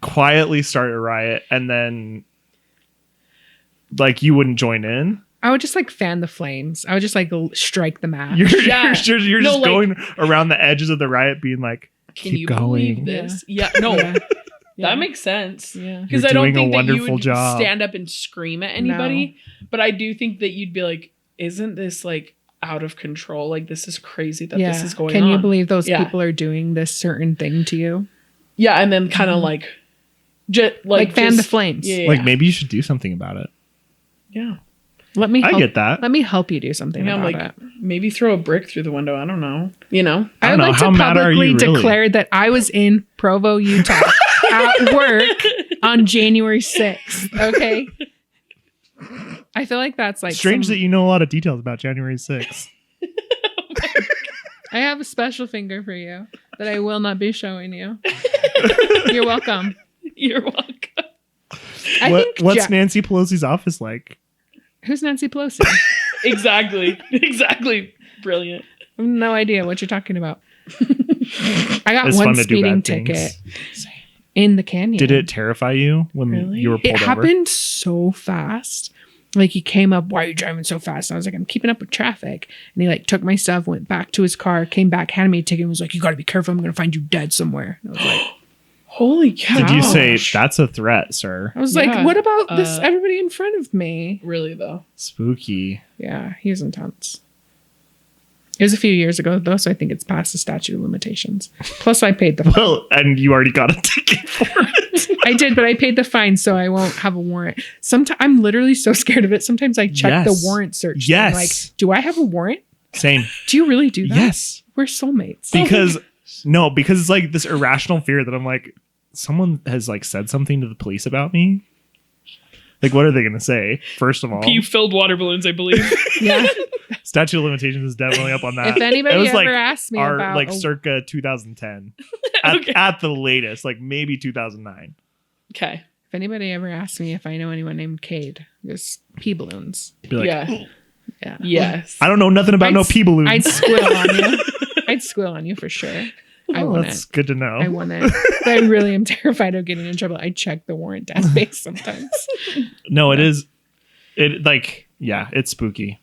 quietly start a riot and then like you wouldn't join in? I would just like fan the flames. I would just like strike the match. You're Yeah. you're No, just like- going around the edges of the riot being like, Can keep you going. believe this? Yeah. No, Yeah. Yeah. that makes sense. Yeah. Because You're I don't doing a think that you wonderful would job. stand up and scream at anybody, but I do think that you'd be like, "Isn't this like out of control? Like this is crazy that this is going Can on." you believe those Yeah. people are doing this certain thing to you? Yeah, and then kind of like, just Like fan the flames. Yeah, like maybe you should do something about it. yeah. Let me I help, get that. Let me help you do something Yeah, I'm about like, it. maybe throw a brick through the window. I don't know. You know, I I don't would know. like How to mad are publicly you really? declare that I was in Provo, Utah at work on January 6th. Okay. I feel like that's like Strange that you know a lot of details about January 6th. I have a special finger for you that I will not be showing you. You're welcome. you're welcome. What's Ja- Nancy Pelosi's office like? Who's Nancy Pelosi? Exactly. Brilliant. I have no idea what you're talking about. I got It's one fun to do speeding bad ticket things. in the canyon. Did it terrify you when Really? you were pulled It over? happened so fast. Like he came up, why are you driving so fast? And I was like, I'm keeping up with traffic. And he like took my stuff, went back to his car, came back, handed me a ticket, and was like, you got to be careful. I'm going to find you dead somewhere. And I was like, Holy cow. Did you say Gosh. that's a threat, sir? I was Yeah, like, what about this? uh, Everybody in front of me. Really though? Spooky. Yeah, he was intense. It was a few years ago though, so I think it's past the statute of limitations. Plus, I paid the fine. Well, and you already got a ticket for it. I did, but I paid the fine, so I won't have a warrant. Sometimes I'm literally so scared of it. Sometimes I check the warrant search. Yes. Thing, like, do I have a warrant? Same. Do you really do that? Yes. We're soulmates. Because it's like this irrational fear that I'm like, someone has like said something to the police about me. Like, what are they going to say? First of all, pee-filled water balloons, I believe. Yeah. Statute of limitations is definitely up on that. If anybody it was ever like asked me our, about like circa 2010 Okay. at the latest, like maybe 2009. Okay. if anybody ever asks me if I know anyone named Cade, just pee balloons. Be like, Yeah. Yeah. Yes. I don't know nothing about no pee balloons. I'd squill on you. I'd squill on you for sure. I Oh, wouldn't. that's good to know. I wouldn't. But I really am terrified of getting in trouble. I check the warrant database sometimes. No, it is. It like, yeah, it's spooky.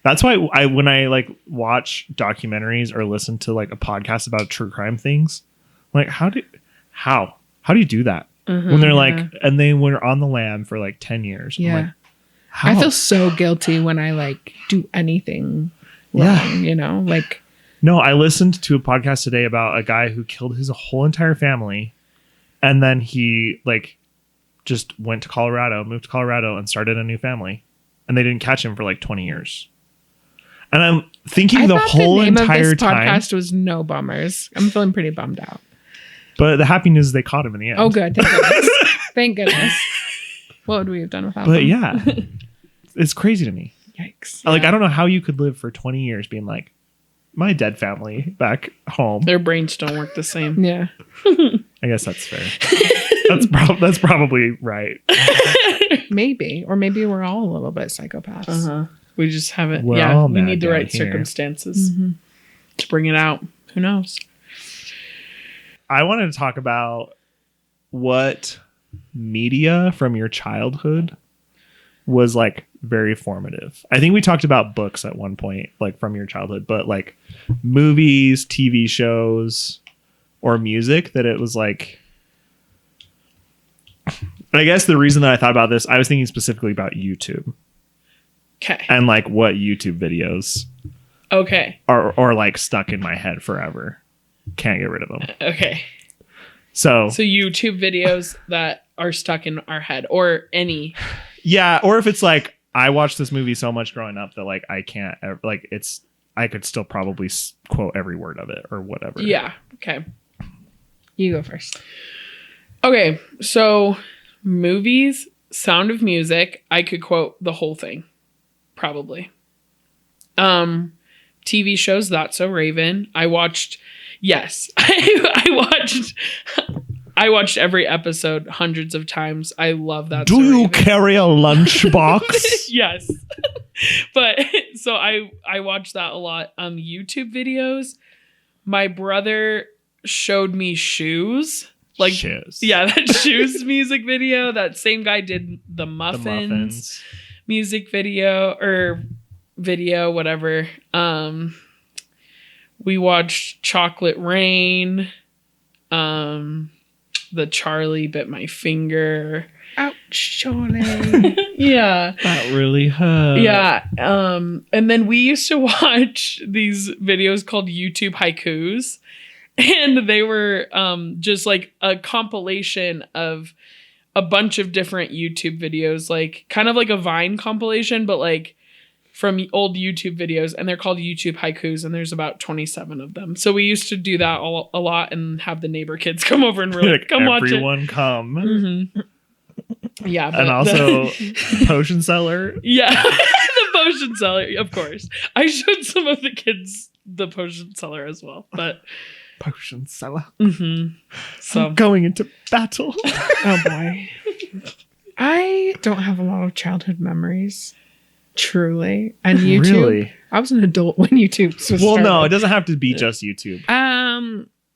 That's why when I like watch documentaries or listen to like a podcast about true crime things, I'm like, how do you do that? When they're like, and they were on the lam for like 10 years. Yeah. I'm like, how? I feel so guilty when I like do anything wrong, you know? Like, no, I listened to a podcast today about a guy who killed his whole entire family. And then he like just moved to Colorado and started a new family. And they didn't catch him for like 20 years. And I'm thinking I the thought whole the name entire of this time. podcast was No Bummers. I'm feeling pretty bummed out. But the happy news is they caught him in the end. Oh, good. Thank goodness. Thank goodness. What would we have done without But them? yeah, it's crazy to me. Yikes. Like, Yeah. I don't know how you could live for 20 years being like, my dead family back home. Their brains don't work the same. Yeah. I guess that's fair. That's probably right. Maybe. Or maybe we're all a little bit psychopaths. Uh-huh. We just haven't. We're Yeah, all we mad need the down right here. circumstances to bring it out. Who knows? I wanted to talk about what media from your childhood was like very formative. I think we talked about books at one point, like from your childhood, but like movies, TV shows, or music that it was like. I guess the reason that I thought about this, I was thinking specifically about YouTube Okay. and like what YouTube videos Okay. are like stuck in my head forever. Can't get rid of them. Okay. So So YouTube videos that are stuck in our head, or any. yeah, or if it's like I watched this movie so much growing up that like I can't like I could still probably quote every word of it or whatever. Yeah. Okay. You go first. Okay. So movies, Sound of Music, I could quote the whole thing. Probably. TV shows, That's So Raven. I watched I watched every episode hundreds of times. I love that. Do you carry a lunchbox? Yes. But so I watched that a lot. YouTube videos. My brother showed me Shoes. Like Shoes. Yeah, that Shoes music video. That same guy did the Muffins music video whatever. We watched Chocolate Rain. The Charlie Bit My Finger. Ouch, Charlie. Yeah. That really hurt. Yeah. And then we used to watch these videos called YouTube haikus. And they were just like a compilation of a bunch of different YouTube videos, like kind of like a Vine compilation, but like from old YouTube videos. And they're called YouTube haikus. And there's about 27 of them. So we used to do that a lot and have the neighbor kids come over and really Like, come watch it. everyone come. Mm-hmm. Yeah. And also Potion Seller. Yeah, the Potion Seller, of course. I showed some of the kids the Potion Seller as well, but Potion Seller. so I'm going into battle. Oh boy. I don't have a lot of childhood memories. Truly. And YouTube. Really? I was an adult when YouTube was Well, no, it started. doesn't have to be just YouTube.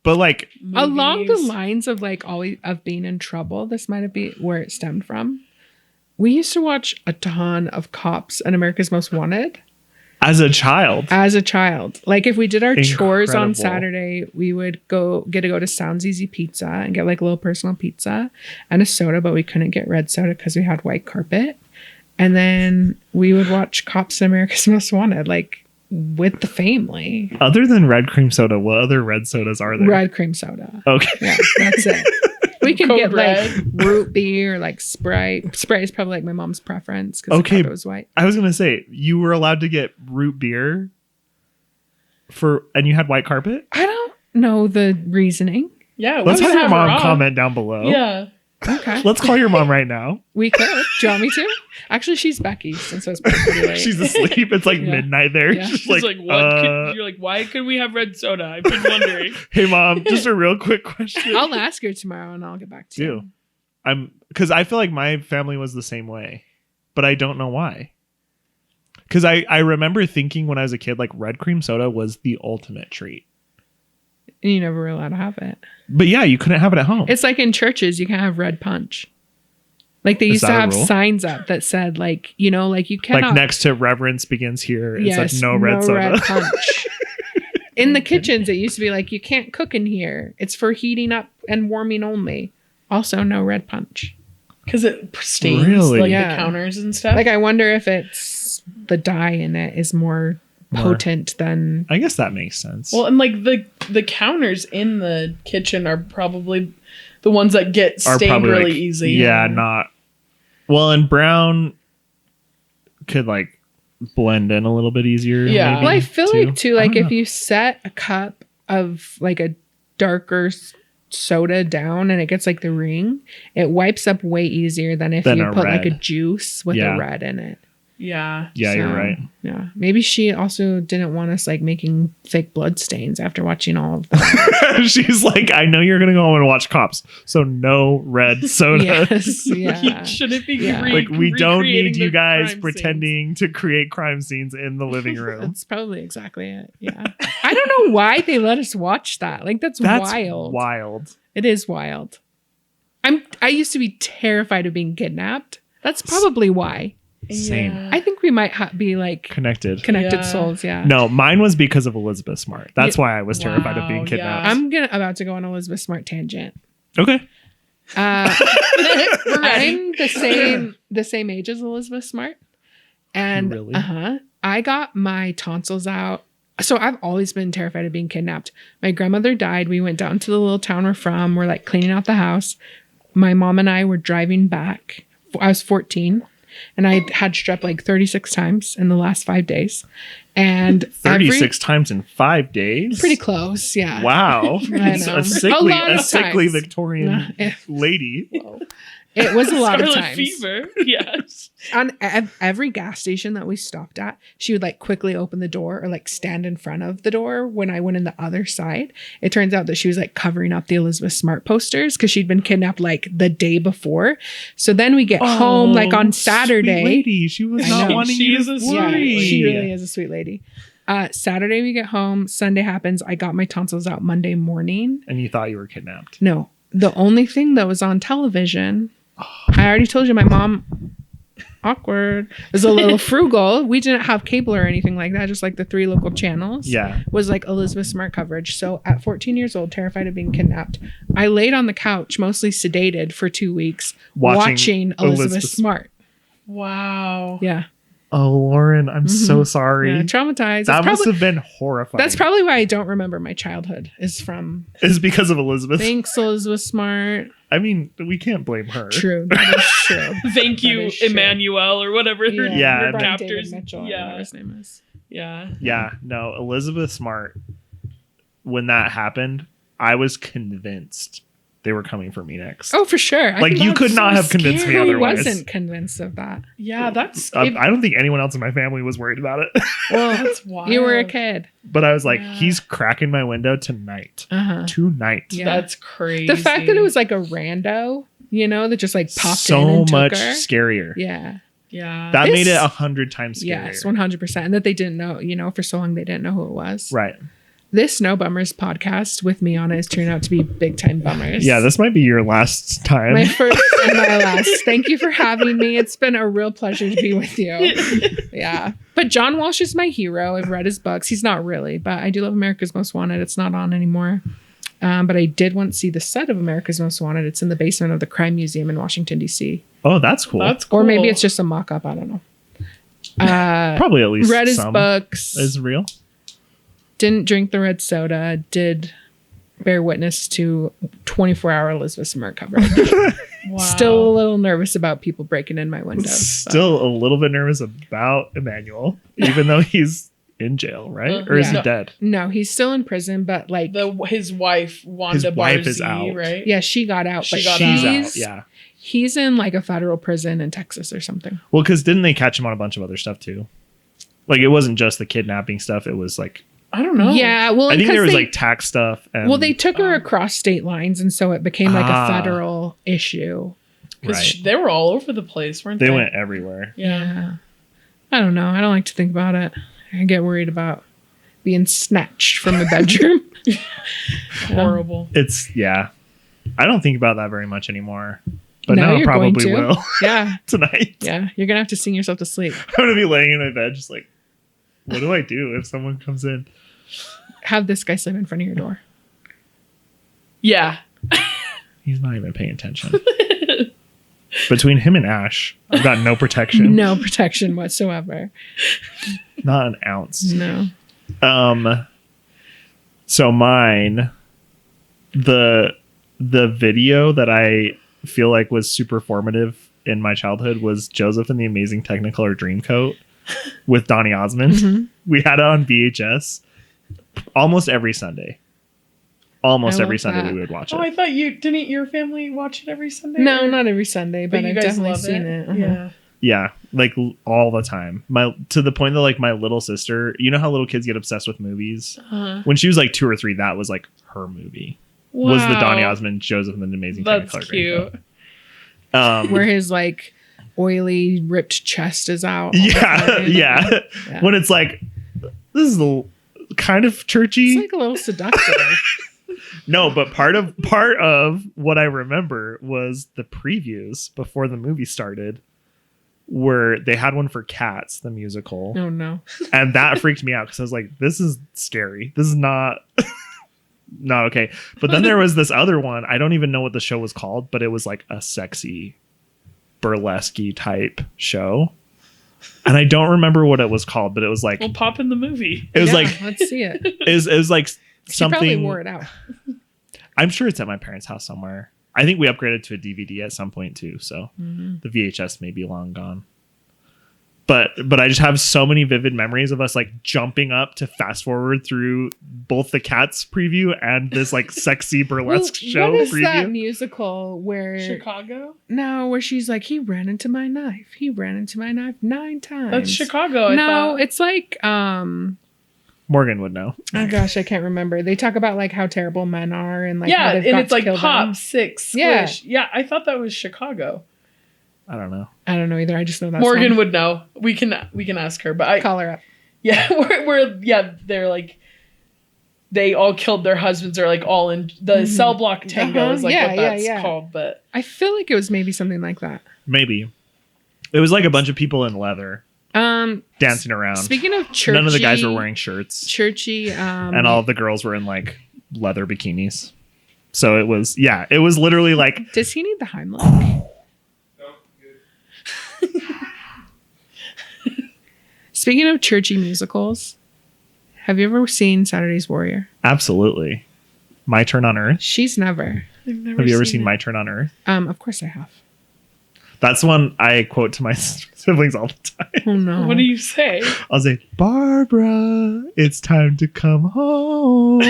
But like Along the movies. lines of like always of being in trouble, this might have been where it stemmed from. We used to watch a ton of Cops and America's Most Wanted as a child. as a child. Like if we did our chores on Incredible. Saturday, we would get to go to Sounds Easy Pizza and get like a little personal pizza and a soda, but we couldn't get red soda because we had white carpet. And then we would watch Cops and America's Most Wanted, like with the family. Other than red cream soda, what other red sodas are there? Red cream soda. Okay. Yeah, that's it. We can Code get Red. like root beer or like Sprite. Sprite is probably like my mom's preference because Okay. the carpet was white. I was gonna say you were allowed to get root beer and you had white carpet. I don't know the reasoning. Yeah, Let's we have can your her mom on. comment down below. Yeah. Okay. Let's call your mom right now. We could. Do you want me to? Actually, she's Becky, since it's pretty late. She's asleep. It's like Yeah. midnight there. Yeah. She's She's like, what? You're like, why could we have red soda? I've been wondering. hey mom, just a real quick question. I'll ask her tomorrow and I'll get back to you. Because I feel like my family was the same way, but I don't know why. Because I remember thinking when I was a kid, like red cream soda was the ultimate treat. And you never were allowed to have it. But yeah, you couldn't have it at home. It's like in churches, you can't have red punch. Like they Is used to that a have rule? signs up that said, like, you know, like you cannot. like next to reverence begins here. It's Yes, like no red soda. red punch. In the kitchens, it used to be like, you can't cook in here. It's for heating up and warming only. Also, no red punch. Because it stains Really? like Yeah. the counters and stuff. Like, I wonder if it's the dye in it is more potent than. I guess that makes sense. well, and like the counters in the kitchen are probably the ones that get Are stained probably, really like, easy. Yeah, not well. And brown could like blend in a little bit easier. Yeah. maybe, Well, I feel like too, I like don't if know. you set a cup of like a darker soda down and it gets like the ring, it wipes up way easier than if Than you a put like a red. juice with Yeah. a red in it. Yeah. Yeah, you're So, right. Yeah. Maybe she also didn't want us like making fake blood stains after watching all of that. She's like, I know you're gonna go home and watch Cops, so no red soda. Yes. Yeah. Shouldn't be Yeah. Like we don't need recreating you the guys crime pretending to create crime scenes in the living room. That's probably exactly it. Yeah. I don't know why they let us watch that. Like that's wild. Wild. It is wild. I used to be terrified of being kidnapped. That's probably why. Same. Yeah. I think we might be like Connected. connected Yeah. souls. Yeah. No, mine was because of Elizabeth Smart. That's why I was terrified of being Wow, kidnapped. yeah. I'm about to go on Elizabeth Smart tangent. Okay. Uh, We're ready. I'm the same age as Elizabeth Smart, and Really? I got my tonsils out. So I've always been terrified of being kidnapped. My grandmother died. We went down to the little town we're from. We're like cleaning out the house. My mom and I were driving back. I was 14. And I had strep like 36 times in the last 5 days. And 36 times in 5 days. pretty close. Yeah. Wow. I It's know. a sickly, A lot of times. Victorian Nah, lady. It was a lot of Scarlet times. fever. Yes. On every gas station that we stopped at, she would like quickly open the door or like stand in front of the door when I went in the other side. It turns out that she was like covering up the Elizabeth Smart posters because she'd been kidnapped like the day before. So then we get home like on Saturday. Sweet lady. She was I not know. wanting She you is to a sweet Yeah, worry. she really is a sweet lady. Saturday we get home. Sunday happens. I got my tonsils out Monday morning. And you thought you were kidnapped. No, the only thing that was on television, I already told you, my mom, awkward, was a little frugal. We didn't have cable or anything like that, just like the 3 local channels. Yeah. Was like Elizabeth Smart coverage. So at 14 years old, terrified of being kidnapped, I laid on the couch, mostly sedated for 2 weeks, watching Elizabeth Smart. Wow. Yeah. Oh, Lauren, I'm so sorry. Yeah, traumatized. That That's must probably, have been horrifying. that's probably why I don't remember my childhood, is from It's because of Elizabeth. thanks Elizabeth Smart. I mean, we can't blame her. True. That is true. Thank you, is true. Emmanuel, or whatever her, Yeah, her and Brian David captors. Mitchell, or whatever Yeah. his name is. Yeah. Yeah, no, Elizabeth Smart, when that happened, I was convinced they were coming for me next. Oh, for sure. I Like, think you that's could not have convinced me Who otherwise. wasn't convinced of that? Yeah, that's I don't think anyone else in my family was worried about it. Well, that's wild. you were a kid. But I was like, Yeah. he's cracking my window tonight. Uh-huh. Tonight. Yeah. That's crazy. The fact that it was like a rando, that just like popped in So and took much her. scarier. Yeah. Yeah. That This- made it 100 times scarier. Yes, 100%. And that they didn't know, for so long they didn't know who it was. Right. This No Bummers podcast with me on it has turned out to be big time bummers. Yeah, this might be your last time. my first and my last. Thank you for having me. It's been a real pleasure to be with you. Yeah. But John Walsh is my hero. I've read his books. He's not really, but I do love America's Most Wanted. It's not on anymore. But I did once see the set of America's Most Wanted. It's in the basement of the Crime Museum in Washington, D.C. Oh, that's cool. That's cool. Or maybe it's just a mock up. I don't know. Probably at least Read his some books. is real. Didn't drink the red soda. Did bear witness to 24-hour Elizabeth Smart coverage. Wow. Still a little nervous about people breaking in my windows. Still a little bit nervous about Emmanuel, even though he's in jail, right? Or is he Yeah. dead? No, he's still in prison, but like, His wife, Wanda His wife Barzee, is out. right? yeah, she got out, She but got She's out. out. Yeah. he's in like a federal prison in Texas or something. Well, because didn't they catch him on a bunch of other stuff too? Like it wasn't just the kidnapping stuff. It was like I don't know. Yeah, well, I think there was they, like tax stuff. And, well, they took her across state lines, and so it became like Ah. a federal issue. Because right. they were all over the place, weren't they? They went everywhere. Yeah. I don't know. I don't like to think about it. I get worried about being snatched from a bedroom. Horrible. It's I don't think about that very much anymore. But Now now I you're going probably to. will Yeah, tonight. yeah. You're gonna have to sing yourself to sleep. I'm gonna be laying in my bed just like, what do I do if someone comes in? Have this guy sleep in front of your door. Yeah. He's not even paying attention. Between him and Ash, I've got no protection. No protection whatsoever. Not an ounce. No. So mine, the video that I feel like was super formative in my childhood was Joseph and the Amazing Technicolor Dreamcoat with Donny Osmond. Mm-hmm. We had it on VHS almost every Sunday. Almost I every love Sunday that. we would watch Oh, it. I thought didn't your family watch it every Sunday? No, Or- not every Sunday, but you I've guys definitely love seen it. Uh-huh. Yeah. Yeah, like all the time. To the point that like my little sister, you know how little kids get obsessed with movies? Uh-huh. When she was like 2 or 3, that was like her movie. Was the Donny Wow. Osmond Joseph and the Amazing That's Technicolor cute. Dreamcoat. Where his like oily, ripped chest is out. all the Yeah, time. yeah. Yeah. When it's like, this is a kind of churchy. It's like a little seductive. No, but part of what I remember was the previews before the movie started, where they had one for Cats, the musical, Oh no. and that freaked me out because I was like, this is scary. This is not not okay. But then there was this other one. I don't even know what the show was called, but it was like a sexy burlesque type show. And I don't remember what it was called, but it was like We'll pop in the movie. it was Yeah, like let's see it. it was like She probably something. wore it out. I'm sure it's at my parents' house somewhere. I think we upgraded to a DVD at some point too, so the VHS may be long gone. But I just have so many vivid memories of us like jumping up to fast forward through both the Cats preview and this like sexy burlesque show what is preview. that musical where Chicago? where she's like, he ran into my knife. He ran into my knife 9 times. That's Chicago. I No, thought. it's like Morgan would know. oh gosh, I can't remember. They talk about like how terrible men are and like how yeah, they've and got it's to like kill pop, them. six, Yeah. squish. Yeah, I thought that was Chicago. I don't know. I don't know either. I just know that Morgan song. would know. We can ask her, but I Call her up. yeah, they're like they all killed their husbands or like all in the cell block tango Uh-huh. is like Yeah, what that's yeah. called, but I feel like it was maybe something like that. Maybe. It was like a bunch of people in leather dancing around. Speaking of churchy, None of the guys were wearing shirts. churchy. And all of the girls were in like leather bikinis. So it was literally like Does he need the Heimlich? Speaking of churchy musicals, have you ever seen Saturday's Warrior? absolutely My Turn on Earth. She's never. Have you ever seen My Turn on Earth? Of course I have. That's one I quote to my siblings all the time. Oh no. what do you say? I'll say, Barbara, it's time to come home.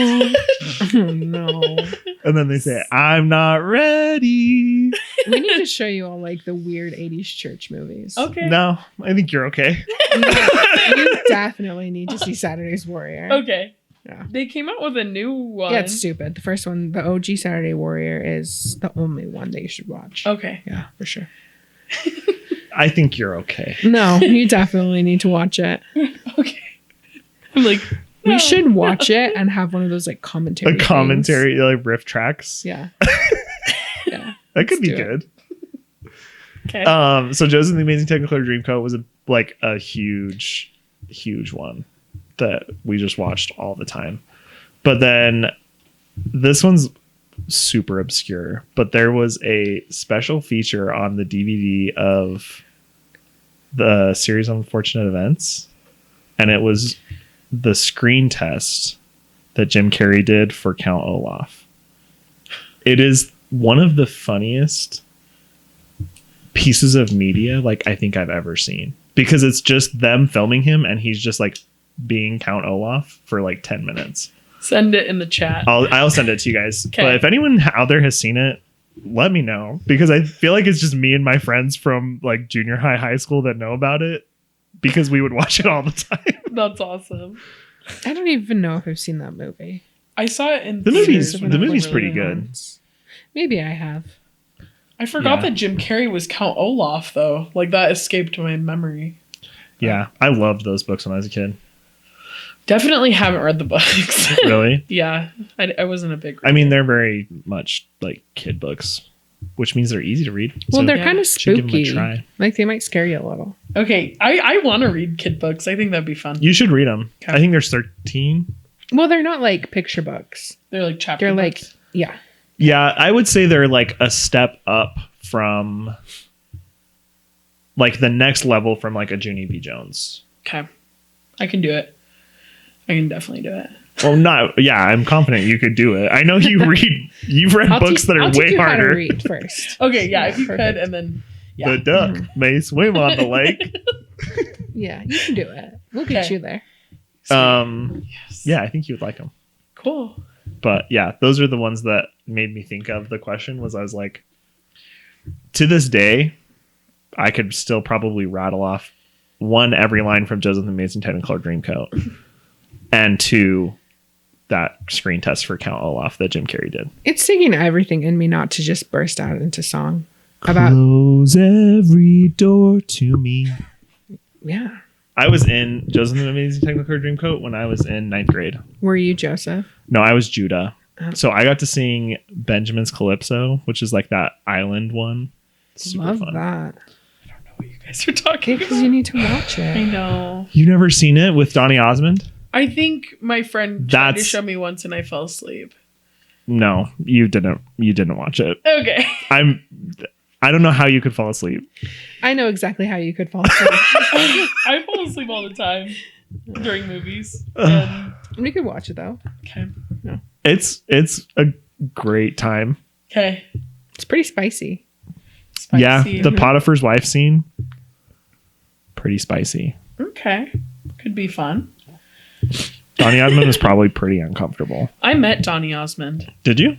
Oh no. And then they say, I'm not ready. We need to show you all like the weird 80s church movies. Okay. No, I think you're okay. You definitely need to see Saturday's Warrior. Okay. Yeah. They came out with a new one. Yeah, it's stupid. The first one, the OG Saturday Warrior, is the only one that you should watch. Okay. Yeah, for sure. I think you're okay. No, you definitely need to watch it. Okay. I'm like, We no. should watch it and have one of those like commentary. The commentary, like riff tracks. things. Yeah. Yeah. That could Let's be do it. good. Okay. So Joseph and the Amazing Technicolor Dreamcoat was a huge one that we just watched all the time. But then this one's super obscure, but there was a special feature on the DVD of the series Unfortunate Events, and it was the screen test that Jim Carrey did for Count Olaf. it is one of the funniest pieces of media like I think I've ever seen, because it's just them filming him and he's just like being Count Olaf for like 10 minutes. Send it in the chat. I'll send it to you guys. Okay. But if anyone out there has seen it, let me know, because I feel like it's just me and my friends from like junior high school that know about it, because we would watch it all the time. That's awesome. I don't even know if I've seen that movie. I saw it in The theaters when I was movie's really pretty young. good. Maybe I have. I forgot Yeah. that Jim Carrey was Count Olaf, though. Like, that escaped my memory. Yeah, I loved those books when I was a kid. Definitely haven't read the books. Really? Yeah, I wasn't a big reader. I mean, they're very much like kid books, which means they're easy to read. Well, So they're yeah, kind of should give 'em a spooky. try. Like they might scare you a little. Okay, I want to read kid books. I think that'd be fun. You should read them. Okay. I think there's 13. Well, they're not like picture books. They're like chapter They're like, books. yeah. Yeah, I would say they're like a step up from like the next level from like a Junie B. Jones. Okay, I can do it. I can definitely do it. Well, not yeah. I'm confident you could do it. I know you've read books that are I'll way teach you how to harder. read first. Okay, yeah, Yeah, if you perfect. could, and then yeah. The duck may swim on the lake. Yeah, you can do it. We'll get Okay. you there. Yes. Yeah, I think you would like them. Cool. But yeah, those are the ones that made me think of the question. Was I was like, to this day, I could still probably rattle off one, every line from Joseph the Amazing Technicolor Dreamcoat, and two, that screen test for Count Olaf that Jim Carrey did. It's taking everything in me not to just burst out into song about. Close every door to me. Yeah. I was in Joseph the Amazing Technicolor Dreamcoat when I was in 9th grade. Were you Joseph? No, I was Judah. Oh. So I got to sing Benjamin's Calypso, which is like that island one. Super Love fun. that. I don't know what you guys are talking Because about. you need to watch I it. know. You never seen it with Donny Osmond? I think my friend tried to That's- show me once, and I fell asleep. No, you didn't. You didn't watch it. Okay. I don't know how you could fall asleep. I know exactly how you could fall asleep. I fall asleep all the time during movies. And, We could watch it though. okay. It's a great time. Okay. It's pretty spicy. Yeah, Spicy. the Potiphar's wife scene, pretty spicy. Okay. Could be fun. Donny Osmond was probably pretty uncomfortable. I met Donny Osmond. Did you?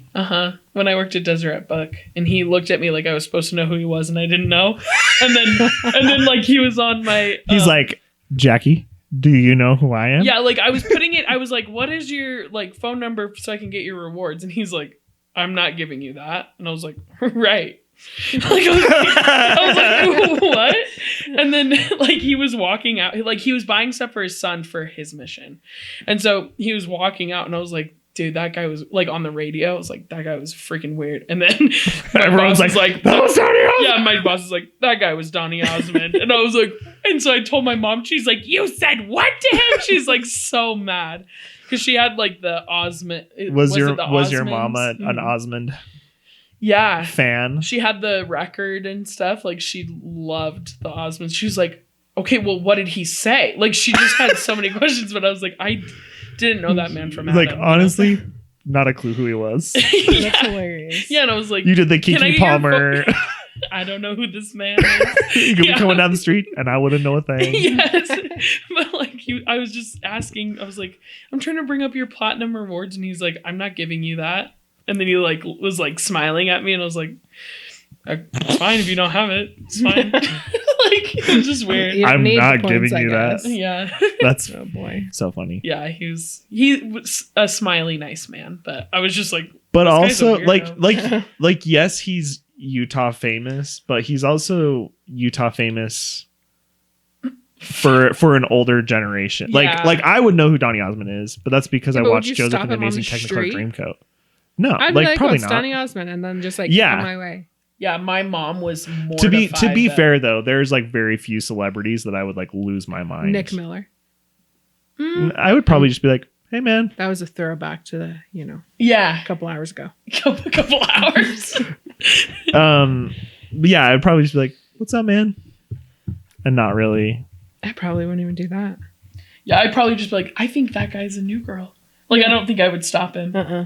When I worked at Deseret Book, and he looked at me like I was supposed to know who he was, and I didn't know. And then like he was on my. He's like, Jackie, do you know who I am? Yeah, like I was putting it. I was like, "What is your like phone number so I can get your rewards?" And he's like, "I'm not giving you that." And I was like, "Right." Like I was like, "What?" And then like he was walking out, like he was buying stuff for his son for his mission, and so he was walking out, and I was like, "Dude, that guy was like on the radio." I was like, "That guy was freaking weird." And then my Everyone's boss was like, that was Donny Osmond. yeah, my boss is like, "That guy was Donny Osmond." And I was like, and so I told my mom, she's like, "You said what to him?" She's like so mad. Because she had like the Osmond. Was your it the mama Osmonds? an Osmond Yeah. fan? She had the record and stuff. Like she loved the Osmonds. She was like, "Okay, well, what did he say?" Like she just had so many questions, but I was like, I didn't know that man from Adam. Like honestly, not a clue who he was. yeah. That's hilarious. Yeah, and I was like, You did the "Can I Kiki get your Palmer. phone?" I don't know who this man is. You could be Yeah. coming down the street and I wouldn't know a thing. Yes, but like I was just asking. I was like, "I'm trying to bring up your platinum rewards," and he's like, "I'm not giving you that." And then he like was like smiling at me, and I was like, "It's fine if you don't have it. It's fine." Like it was just weird. You don't I'm need the not points, giving I you that. guess. Yeah, That's Oh boy. so funny. yeah. He was a smiley, nice man, but I was just like, But This guy's a also weirdo. like yes, he's Utah famous, but he's also Utah famous for an older generation. Yeah. Like I would know who Donny Osmond is, but that's because I But would watched you Joseph stop and the him on Amazing the Technicolor street? Dreamcoat. No, I'd like be like, probably "What's not. Donny Osmond?" And then just like Yeah. on my way. yeah. My mom was more To be fair though, there's like very few celebrities that I would like lose my mind. Nick Miller. I would probably just be like, "Hey man, That was a throwback to the, yeah, a couple hours ago. couple hours. but yeah, I'd probably just be like, "What's up, man?" And not really. I probably wouldn't even do that. Yeah, I'd probably just be like, "I think that guy's a new girl." Like I don't think I would stop him. Uh-uh.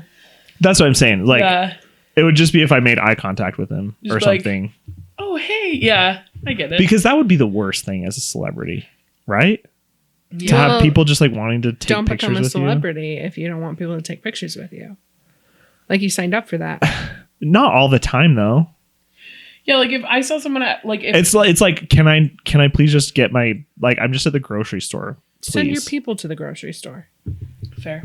That's what I'm saying. Like Yeah. It would just be if I made eye contact with him Just or like, something. Oh, hey. Yeah, I get it. Because that would be the worst thing as a celebrity, right? To Yeah. have people just like wanting to take Don't pictures become a with celebrity if you don't want people to take pictures with you. Like you signed up for that. you. Not all the time though. Yeah, like if I saw someone at like if It's like can I please just get my like I'm just at the grocery store. Send your Please. people to the grocery store. fair.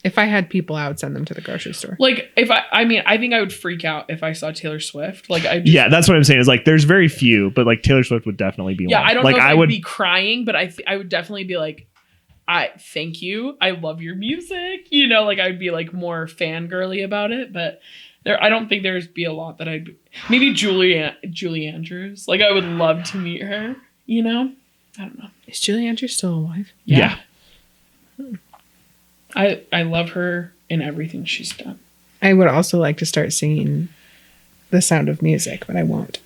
If I had people, I would send them to the grocery store. Like if I mean I think I would freak out if I saw Taylor Swift. Like I Yeah, that's what I'm saying. Is like there's very few, but like Taylor Swift would definitely be Yeah, one. I don't like know if I I'd would be crying, but I would definitely be like, I thank you. I love your music. You know, like I'd be like more fangirly about it, but I don't think there'd be a lot that maybe Julie Andrews. Like I would love to meet her, you know? I don't know. Is Julie Andrews still alive? Yeah. I love her in everything she's done. I would also like to start singing The Sound of Music, but I won't.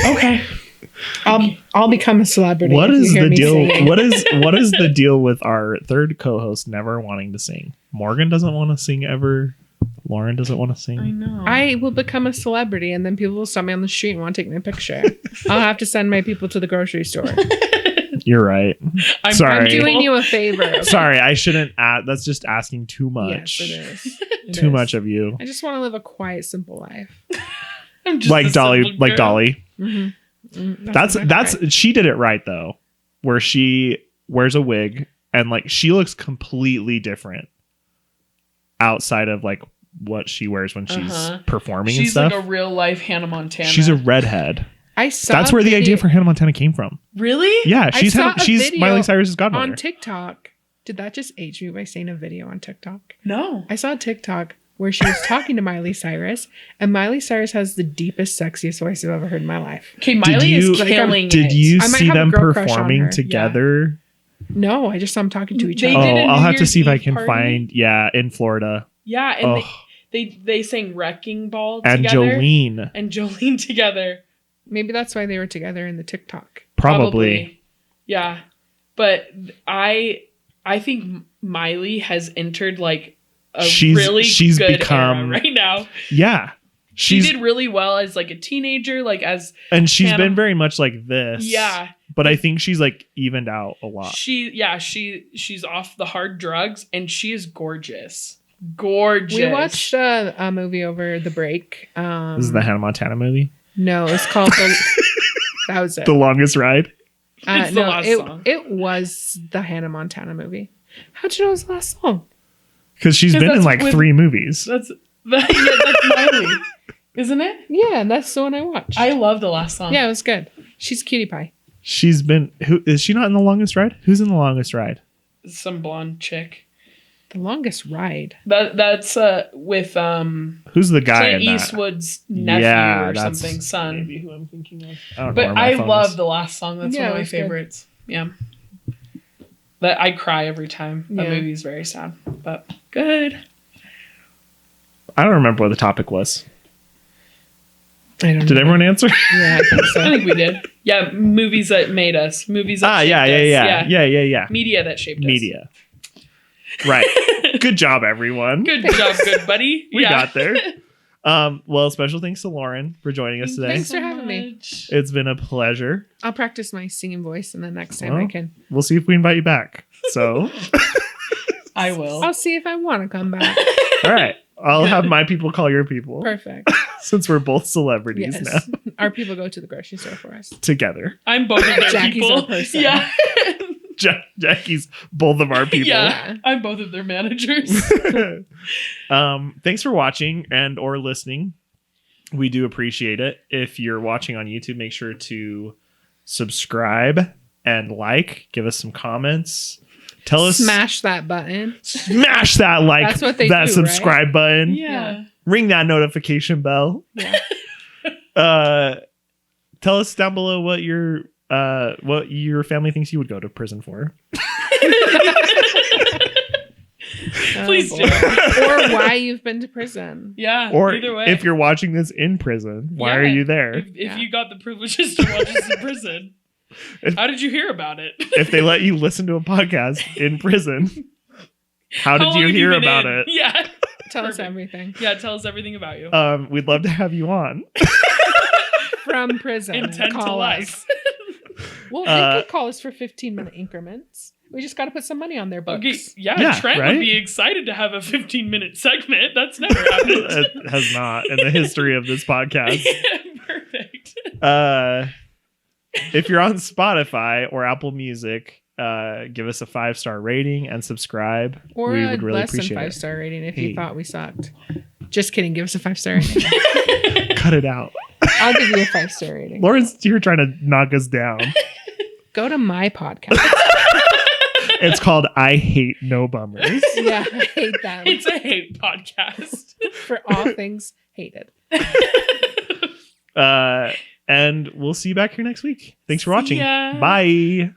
Okay. I'll become a celebrity. What if you is hear the me deal? singing. What is the deal with our third co-host never wanting to sing? Morgan doesn't want to sing ever. Lauren doesn't want to sing. I know. I will become a celebrity, and then people will stop me on the street and want to take my picture. I'll have to send my people to the grocery store. You're right. I'm Sorry. I'm doing you a favor. okay? Sorry, I shouldn't. That's just asking too much. Yes, it is. It Too is. much of you. I just want to live a quiet, simple life. I'm just Like a Dolly. simple Like girl. Dolly. That's That's right. she did it right though, where she wears a wig and like she looks completely different outside of like what she wears when she's Uh-huh. performing She's and like stuff. a real life Hannah Montana. She's a redhead. I saw That's where the idea for Hannah Montana came from. really? Yeah, I she's saw a she's video Miley Cyrus's godmother. on TikTok. Did that just age me by saying a video on TikTok? No. I saw a TikTok where she was talking to Miley Cyrus, and Miley Cyrus has the deepest, sexiest voice I've ever heard in my life. Okay, Miley you- is killing Did it. you I might see have a them girl crush on performing her. together? No, I just saw them talking to each They other. did a I'll New have to Year's see if I Eve can party. find. Yeah, in Florida. Yeah, and Oh, they sang Wrecking Ball and together. Jolene And Jolene together. Maybe that's why they were together in the TikTok. probably. Yeah. But I think Miley has entered like a She's good become- era right now. Yeah, She did really well as like a teenager, like as and she's Hannah- been very much like this. yeah. but I think she's like evened out a lot. She's off the hard drugs and she is gorgeous. Gorgeous. We watched a movie over the break. This is the Hannah Montana movie, No, it's called that was it. The Longest Ride. It's the no, last it, song. it was the Hannah Montana movie. How'd you know it was the last song? Because she's 'Cause been in that's like with- 3 movies. That's Miley. Isn't it? Yeah, that's the one I watched. I love the last song. Yeah, it was good. She's cutie pie. She's been. Who is she not in The Longest Ride? Who's in The Longest Ride? Some blonde chick. The Longest Ride. That's with Who's the guy Clint in that? Eastwood's nephew Yeah, or that's something, son. Maybe who I'm thinking of. I don't know But where my I phone love is. the last song. That's Yeah, one it of my was good. favorites. Yeah. That I cry every time. That Yeah. movie's very sad, but good. I don't remember what the topic was. I don't Did know. everyone answer? Yeah, I think I so. think we did. Yeah, movies that made us. Movies that shaped us. Media that shaped us. Media. Right. Good job, everyone. Good job, good buddy. We got there. Well, special thanks to Lauren for joining us today. Thanks for having me. It's been a pleasure. I'll practice my singing voice, and the next time Well, I can. We'll see if we invite you back. So, I will. I'll see if I want to come back. all right. I'll have my people call your people Perfect. since we're both celebrities Yes. now Our people go to the grocery store for us. together. I'm both of their Jackie's people. our person. Yeah. Jackie's both of our people. Yeah. I'm both of their managers. Thanks for watching and or listening. We do appreciate it. If you're watching on YouTube, make sure to subscribe and like. Give us some comments. Tell us, Smash that button. smash that like, That's what they that do, subscribe button. Yeah. Ring that notification bell. Yeah. Tell us down below what your family thinks you would go to prison for. Please boy. do. Or why you've been to prison. Yeah. Or either way. if you're watching this in prison, why are Yeah. you there? If Yeah. you got the privileges to watch this in prison, how did you hear about it? If they let you listen to a podcast in prison, how did long you have hear been about in? it? Yeah. Tell us Perfect. everything. Yeah, tell us everything about you. We'd love to have you on. From prison. Intent to Call life. us. Well, they could call us for 15-minute increments. We just got to put some money on their books. Okay, yeah, Yeah, Trent right? would be excited to have a 15-minute segment. That's never happened. It has not in the history of this podcast. Perfect. If you're on Spotify or Apple Music, give us a 5-star rating and subscribe. Or We a would really less than appreciate it. 5-star rating if Hey. you thought we sucked. Just kidding. Give us a 5-star rating. Cut it out. I'll give you a 5-star rating. Lawrence, you're trying to knock us down. Go to my podcast. It's called I Hate No Bummers. Yeah, I hate them. It's a hate podcast. For all things hated. And we'll see you back here next week. Thanks for See watching. ya. Bye.